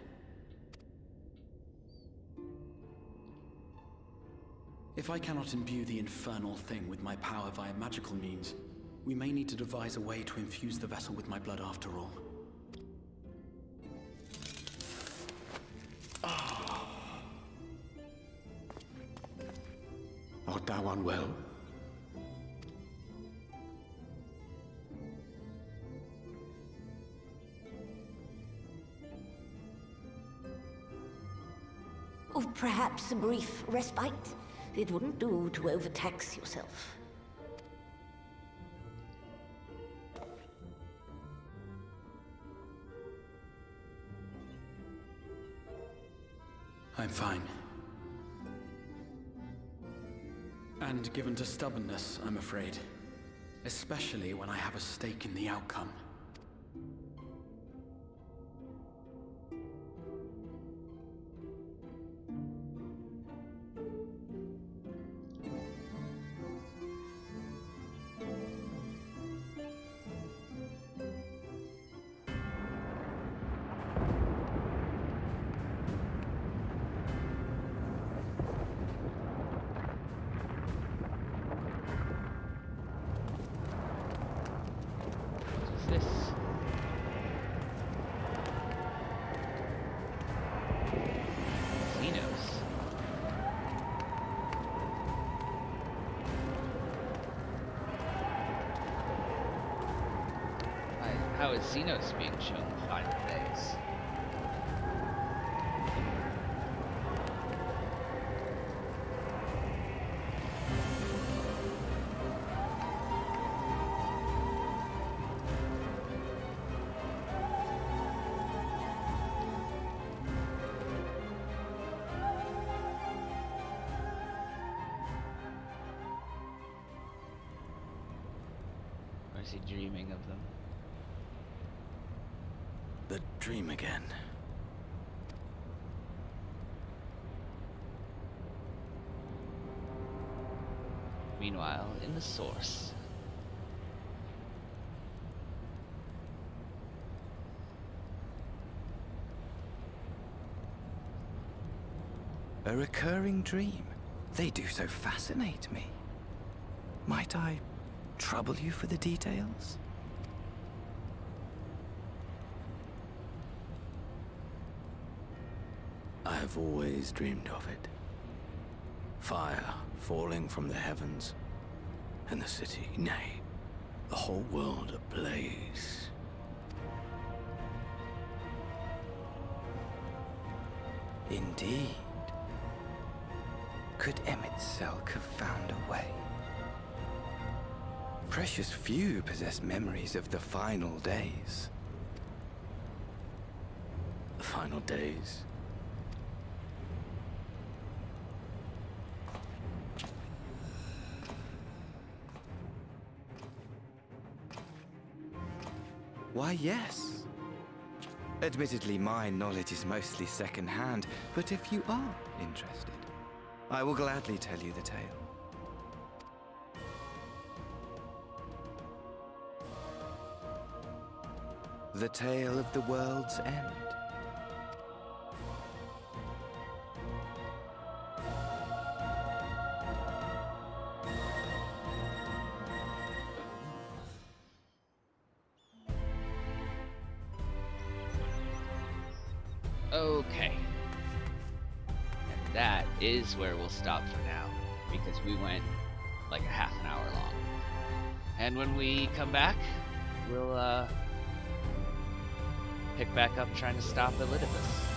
If I cannot imbue the infernal thing with my power via magical means, we may need to devise a way to infuse the vessel with my blood after all. Art thou unwell? Or perhaps a brief respite? It wouldn't do to overtax yourself. I'm fine. And given to stubbornness, I'm afraid. Especially when I have a stake in the outcome. What is this? Xenos. How is Xenos being shown the final days? he dreaming of them? The dream again. Meanwhile, in the source. A recurring dream. They do so fascinate me. Might I trouble you for the details? I have always dreamed of it. Fire falling from the heavens, and the city, nay, the whole world ablaze. Indeed. Could Emmett Selk have found a way? Precious few possess memories of the final days. The final days. Why, yes. Admittedly, my knowledge is mostly second-hand, but if you are interested, I will gladly tell you the tale. The tale of the world's end. Okay. And that is where we'll stop for now, because we went like a half an hour long. And when we come back, we'll pick back up trying to stop Elidibus.